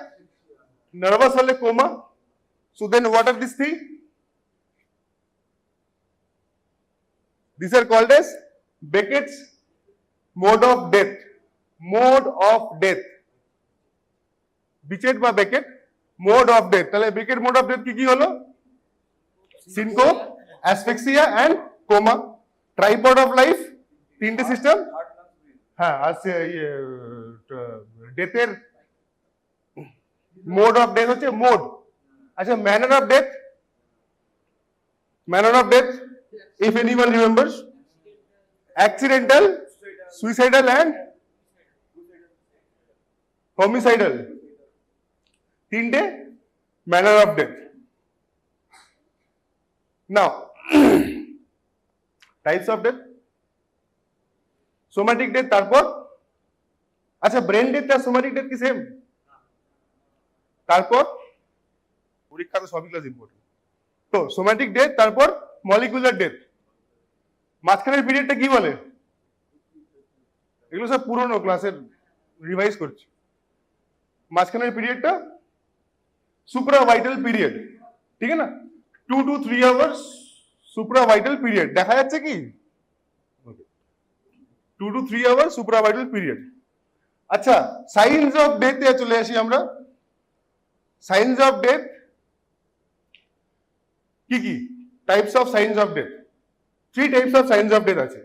নার্ভাস হলে coma. So then what are this three? These are called as Beckett's mode of death. Mode of death. Bechet বা Beckett mode of death. তাহলে Beckett mode of death কি হলো? Syncope, asphyxia and coma. Tripod of life, তিনটে system. হ্যাঁ, আর ডেথের mode of death হচ্ছে mode. আচ্ছা, manner of death, if anyone remembers, accidental, suicidal and homicidal, তিনটে manner of death. Now types of death, somatic death, তারপর আচ্ছা brain death আর সোম্যাটিক ডেথ কি সেম? তারপর পরীক্ষা তো সবই ক্লাস ইম্পর্টেন্ট। তো সোম্যাটিক ডেথ, তারপর মলিকুলার ডেথ। মাঝখানের পিরিয়ডটা কি বলে? এগুলো সব পুরনো ক্লাসের রিভাইজ করছি। মাঝখানের পিরিয়ডটা সুপ্রাভাইটাল পিরিয়ড, ঠিক আছে না? 2 to 3 আওয়ার্স সুপ্রাভাইটাল পিরিয়ড, দেখা যাচ্ছে কি? 2 to 3 আওয়ার্স সুপ্রাভাইটাল পিরিয়ড। আচ্ছা, সাইন্স অফ ডেথ এ চলে আসি আমরা। সাইন্স অফ ডেথ কি? Types of science of death, 3 types of science of death আছে।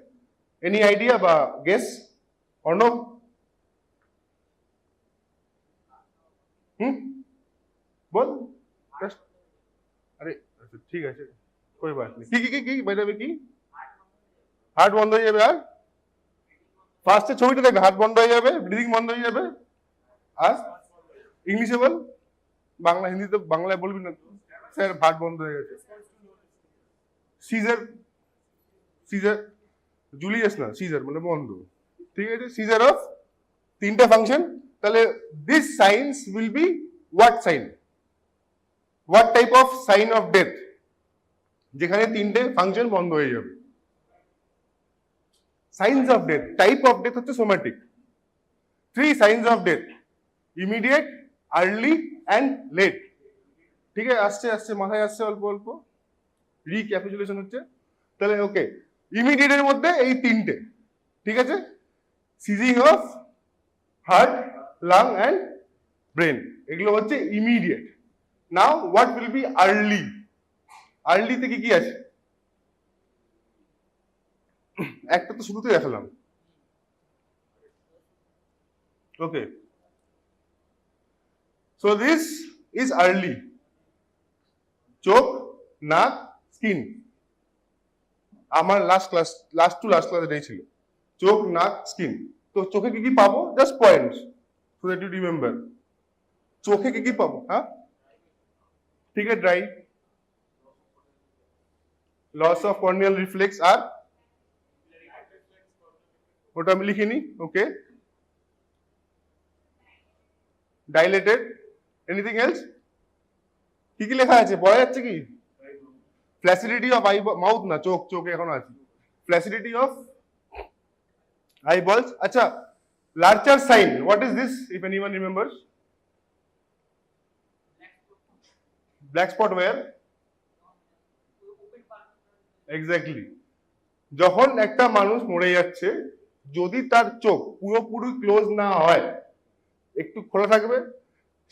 এনি আইডিয়া বা গেস? অর্ণব? বল। আরে ঠিক আছে, কোই বাত নেই। কি বাইরে কি? হার্ট বন্ধ হয়ে যাবে, আর ফার্স্টে ছবিটা দেখবে, হার্ট বন্ধ হয়ে যাবে, ব্রিদিং বন্ধ হয়ে যাবে। আর ইংলিশে বল, বাংলা হিন্দিতে, বাংলায় বলবি না স্যার হার্ট বন্ধ হয়ে গেছে। সিজার, জুলিয়াস না, সিজার মানে বন্ধ। ঠিক আছে, সিজার অফ তিনটা ফাংশন। তাহলে this signs will be what sign? What type of sign of death? যেখানে তিনটে ফাংশন বন্ধ হয়ে যাবে। Signs of death, type of death হচ্ছে somatic. 3 signs of death, immediate, early and late. ঠিক আছে, আসছে মাথায় আসছে অল্প অল্প, রিক্যাপিচুলেশন হচ্ছে। তাহলে ওকে, ইমিডিয়েটের মধ্যে এই তিনটে, ঠিক আছে? Ceasing of heart, lung and brain, এগুলো হচ্ছে immediate. Now what will be early? আর্লিতে কি আছে? একটা তো শুরুতে দেখালাম। Okay, so this is early. চোখ, নাক, স্কিন। আমার লাস্ট ক্লাস এটাই ছিল, চোখ, নাক, স্কিন। তো চোখে কি কি পাবো, just points so that you remember. চোখে কি কি পাবো? হ্যাঁ, ঠিক আছে, dry, loss of corneal reflex, আর ওটা আমি লিখিনি, ওকে। Dilated, anything else? কি কি লেখা আছে, পড়া যাচ্ছে কি? ফ্ল্যাসিডিটি অফ আই, মাউথ না, চোখে এখন আছে। Flaccidity of eyeballs. আচ্ছা, larger sign, what is this, if anyone remembers? Black spot where? Exactly. যখন একটা মানুষ মরে যাচ্ছে, যদি তার চোখ পুরোপুরি ক্লোজ না হয়, একটু খোলা থাকবে,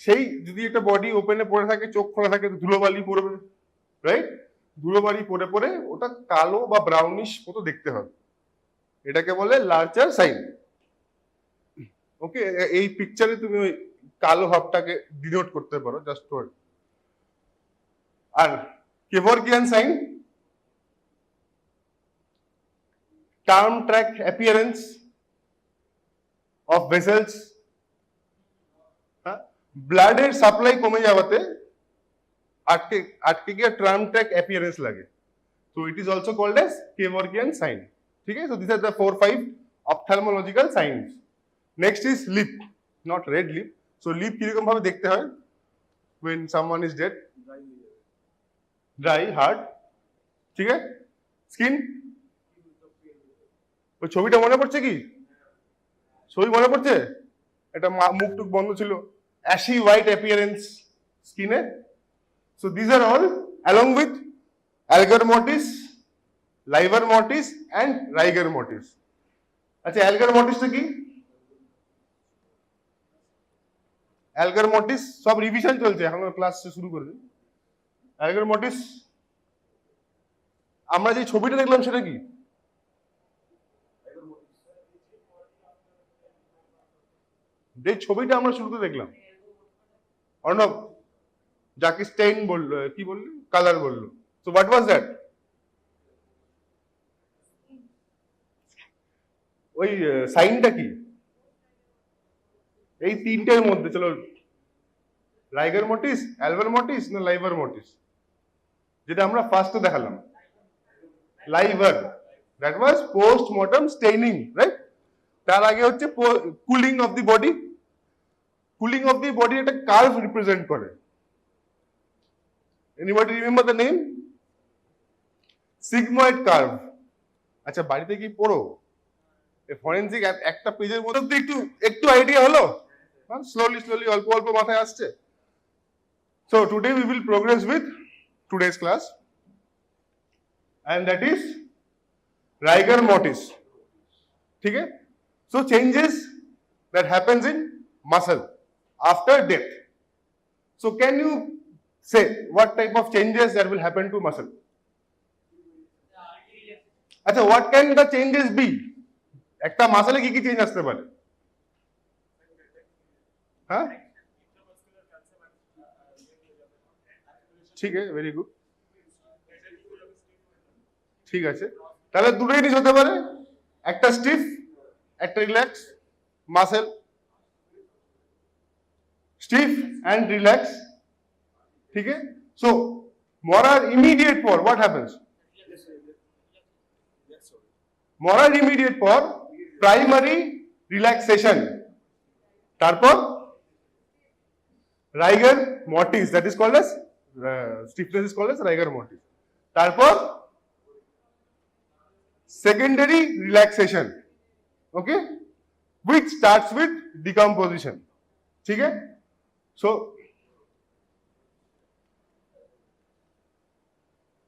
সেই যদি একটা বডি ওপেনে পড়ে থাকে, চোখ খোলা থাকে, ধুলোবালি পড়বে, রাইট? ধুলোবালি পড়ে পড়ে ওটা কালো বা ব্রাউনিশ মতো দেখতে হবে, এটাকে বলে লার্জার সাইন। ওকে, এই পিকচারে তুমি ওই কালো ভাবটাকে ডিনোট করতে পারো, জাস্ট ওয়ার্ড। আর Kevorkian sign, tram track appearance of vessels, ব্লাডের সাপ্লাই কমে যাওয়াতে আটকে গিয়ে টার্ম ট্র্যাক অ্যাপিয়ারেন্স লাগে, তো it is also called as Kevorkian sign. ঠিক আছে, so this are the 4-5 ophthalmological signs. Next is lip, not red lip. So lip কিরকম ভাবে দেখতে হয় when someone is dead? Dry, hard, ঠিক আছে। স্কিন, ওই ছবিটা মনে পড়ছে কি? ছবি মনে পড়ছে? এটা মুখ টুক বন্ধ ছিল, অ্যাশি হোয়াইট অ্যাপিয়ারেন্স স্কিনে। So this are all along with algar mortis, liver mortis and rigor mortis. আচ্ছা, algar mortis টা কি? algar mortis সব রিভিশন চলছে, এখন ক্লাস শুরু করবে। algar mortis, আমরা যে ছবিটা দেখলাম সেটা কি? যে ছবিটা আমরা শুরুতে দেখলাম, অর্ণব যাকে স্টেইন বললো, কি বললো, কালার বললো, সো হোয়াট ওয়াজ দ্যাট? ওই সাইনটা কি? এই তিনটের মধ্যে, চলো, রাইগার মোটিস, অ্যালভার মোটিস না লাইভার মোটিস? যেটা আমরা ফার্স্টে দেখালাম, livor, that was postmortem staining, right? তার আগে হচ্ছে cooling of the body. Cooling of the body একটা কার্ভ রিপ্রেজেন্ট করে। Anybody remember the name? Sigmoid curve. আচ্ছা, বাড়িতে কি পড়ো? ফরেনসিক একটা পেজের মধ্যে একটু আইডিয়া হলো, স্লোলি অল্প অল্প মাথায় আসছে। So today we will progress with today's class, and that is rigor mortis. ठीक है? So changes that happens in muscle after death. So can you say what type of changes that will happen to muscle? अच्छा, what can the changes be? একটা মাসলে কি কি change আসতে পারে? হ্যাঁ, ঠিক আছে, ভেরি গুড, ঠিক আছে। তাহলে দুটো জিনিস হতে পারে, একটা স্টিফ, একটা relax muscle, stiff and relax, ঠিক আছে। সো মরার ইমিডিয়েট পর হোয়াট হ্যাপেন্স? মরার ইমিডিয়েট পর প্রাইমারি রিল্যাক্সেশন, তারপর rigor mortis, that is called as stiffness is called as rigor mortis, তারপর secondary relaxation, okay, which starts with decomposition. ठीक है?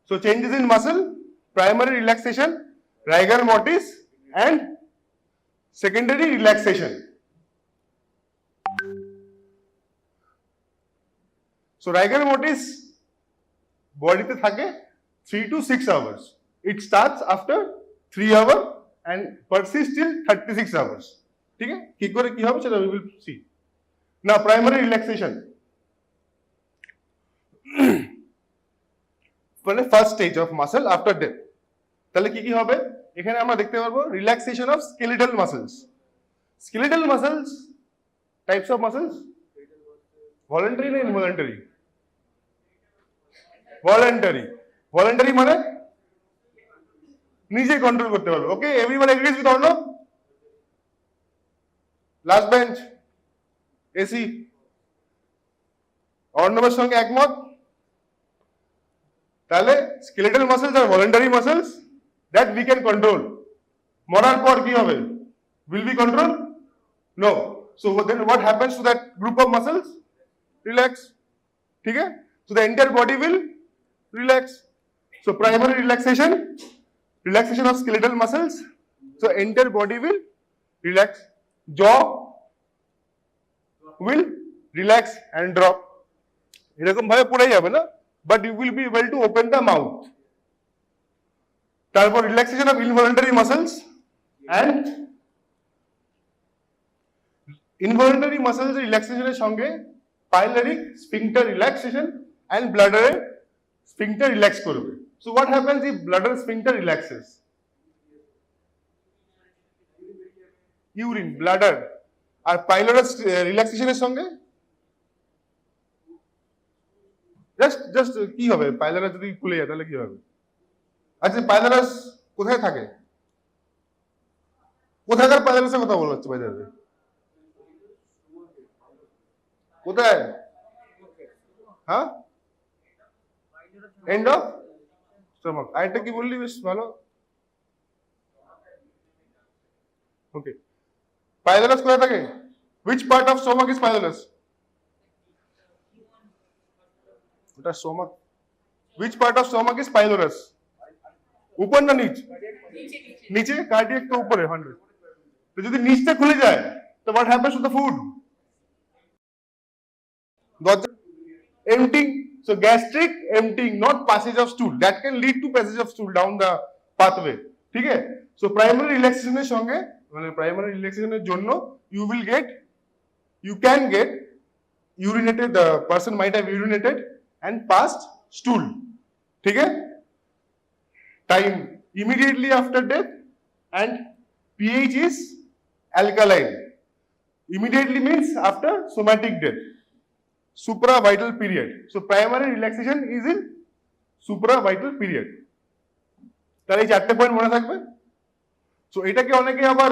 So changes in muscle, primary relaxation, rigor mortis and secondary relaxation. So rigor mortis body te thake 3 to 6 hours. It starts after 3 hours and persists till 36 hours. ठीक है? কি করে কি হবে সেটা we will see. Now primary relaxation, for the first stage of muscle after death. তাহলে কি কি হবে এখানে আমরা দেখতে পারবো relaxation of skeletal muscles types of muscles voluntary না ইনভলান্টারি ভলান্টারি মানে নিজে কন্ট্রোল করতে পারবে okay everyone agrees with Arnab last bench এসি অর্ণবের সঙ্গে একমত তাহলে স্কেলেটাল মাসলস আর voluntary muscles that we can control মরার পর কি হবে will we control no so then what happens to that group of muscles relax ठीक है so the entire body will relax so primary relaxation of skeletal muscles so entire body will relax jaw will relax and drop এরকম ভাবে পড়ে যাবে না but you will be able to open the mouth তারপর relaxation of involuntary muscles and involuntary muscles relaxation এর সঙ্গে pyloric sphincter relaxation and bladder sphincter relax করবে so what happens if bladder sphincter relaxes urine bladder R pylorus relaxation এর সঙ্গে just কি হবে পাইলোরাস যদি খুলে যায় তাহলে কি হবে আচ্ছা পাইলোরাস কোথায় থাকে কোথাকার পাইলোরাসের কথা বলা হচ্ছে বাইরে কোথায় হ্যাঁ এন্ড অফ স্টমাক আরেকটা কি বললি বেশ ভালো ওকে পাইলোরাস কোথায় থাকে which part of stomach is pylorus ওটা stomach which part of stomach is pylorus ऊपर না নিচ নিচে কার্ডিয়াক তো উপরে 100 তো যদি নিচটা খুলে যায় তো what happens to the food emptying so gastric emptying not passage of stool that can lead to passage of stool down the pathway ঠিক আছে so primary relaxation এর সঙ্গে মানে primary relaxation এর জন্য you can get urinated the person might have urinated and passed stool ठीक है time immediately after death and pH is alkaline immediately means after somatic death supravital period so primary relaxation is in supravital period তাহলে এই চারটে point মনে থাকবে so এটাকে অনেকে আবার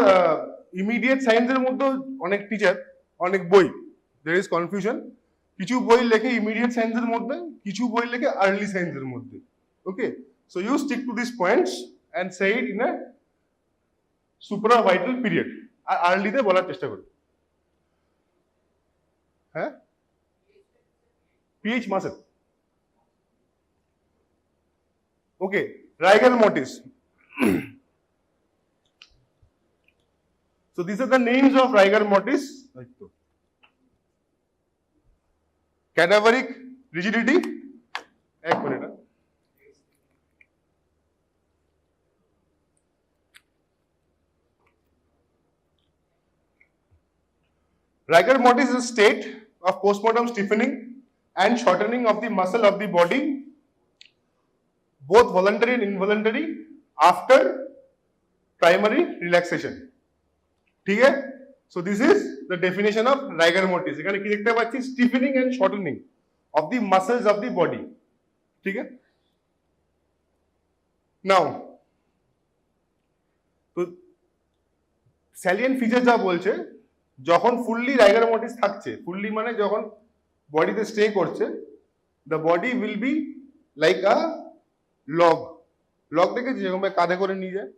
ইমিডিয়েট সায়েন্সের মধ্যে অনেক টিচার অনেক বই there is confusion কিছু বই লেখে ইমিডিয়েট সায়েন্সের মধ্যে কিছু বই লেখে আর্লি সায়েন্সের মধ্যে okay so you stick to this points and say it in a supravital period আর আর্লিতে বলার চেষ্টা করো হ্যাঁ pH muscle okay rigor mortis so these are the names of rigor mortis cadaveric rigidity এক minute rigor mortis is a state of postmortem stiffening and shortening of the muscle of the body both voluntary and involuntary after primary relaxation ठीक है so this is the definition of rigor mortis এখানে কি দেখতে পাচ্ছি stiffening and shortening of the muscles of the body ठीक है now তো salient feature যা বলছে যখন ফুললি রাইগার মর্টিস থাকছে ফুললি মানে যখন বডিতে স্টে করছে the body will be like a log দেখেছি যেরকম কাঁধে করে নিয়ে যায়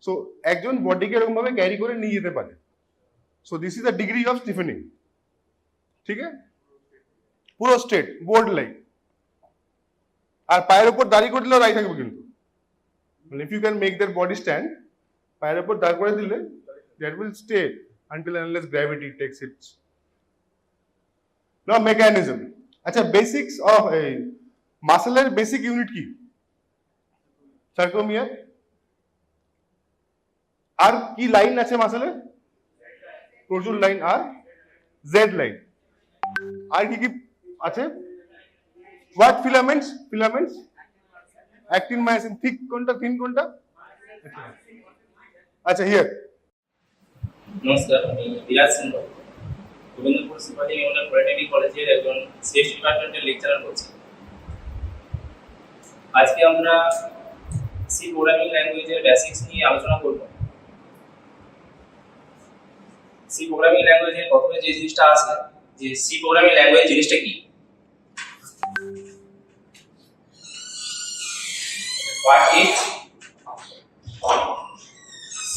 সো একজন বডিকে এরকম ভাবে ক্যারি করে নিয়ে যেতে পারে so this is the degree of stiffening ঠিক আছে পুরো স্ট্রেট বোর্ড লাইন আর পায়ের উপর দাঁড়িয়ে করে দিলেও রাই থাকবে কিন্তু মানে if you can make their body stand পায়ের উপর দাঁড় করে দিলে that will stay until unless gravity takes its now mechanism আচ্ছা বেসিক্স অফ মাসেলের বেসিক ইউনিট কি সার্কোমিয়ার আর কি লাইন আছে মাসেলে প্রচুর লাইন আর জেড লাইন আর কি কি আছে what filaments actin myosin thick কোনটা থিন কোনটা আচ্ছা হিয়ার নমস্কার, আমি বিরাজ সিংহ, গোবিন্দপুর সেফালি ইউনিয়ন পলিটেকনিক কলেজের একজন সিএস ডিপার্টমেন্টের লেকচারার করছি। আজকে আমরা সি প্রোগ্রামিং ল্যাঙ্গুয়েজের বেসিক্স নিয়ে আলোচনা করব। সি প্রোগ্রামিং ল্যাঙ্গুয়েজের প্রথমে যে জিনিসটা আছে, যে সি প্রোগ্রামিং ল্যাঙ্গুয়েজ জিনিসটা কি, what is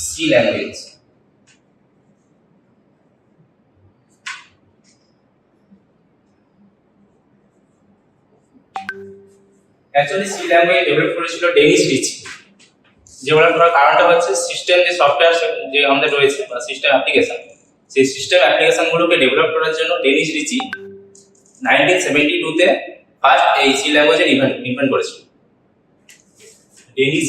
C language? Actually C language develop করেছিল ডেনিস রিচি। যে বলার করার কারণটা হচ্ছে সিস্টেম যে সফটওয়্যার যে আমাদের রয়েছে বা সিস্টেম অ্যাপ্লিকেশন, সেই সিস্টেম অ্যাপ্লিকেশনগুলোকে ডেভেলপ করার জন্য ডেনিস রিচি 1972 তে ফার্স্ট এই সি ল্যাঙ্গুয়েজের ইনভেন্ট করেছিল। ডেনিস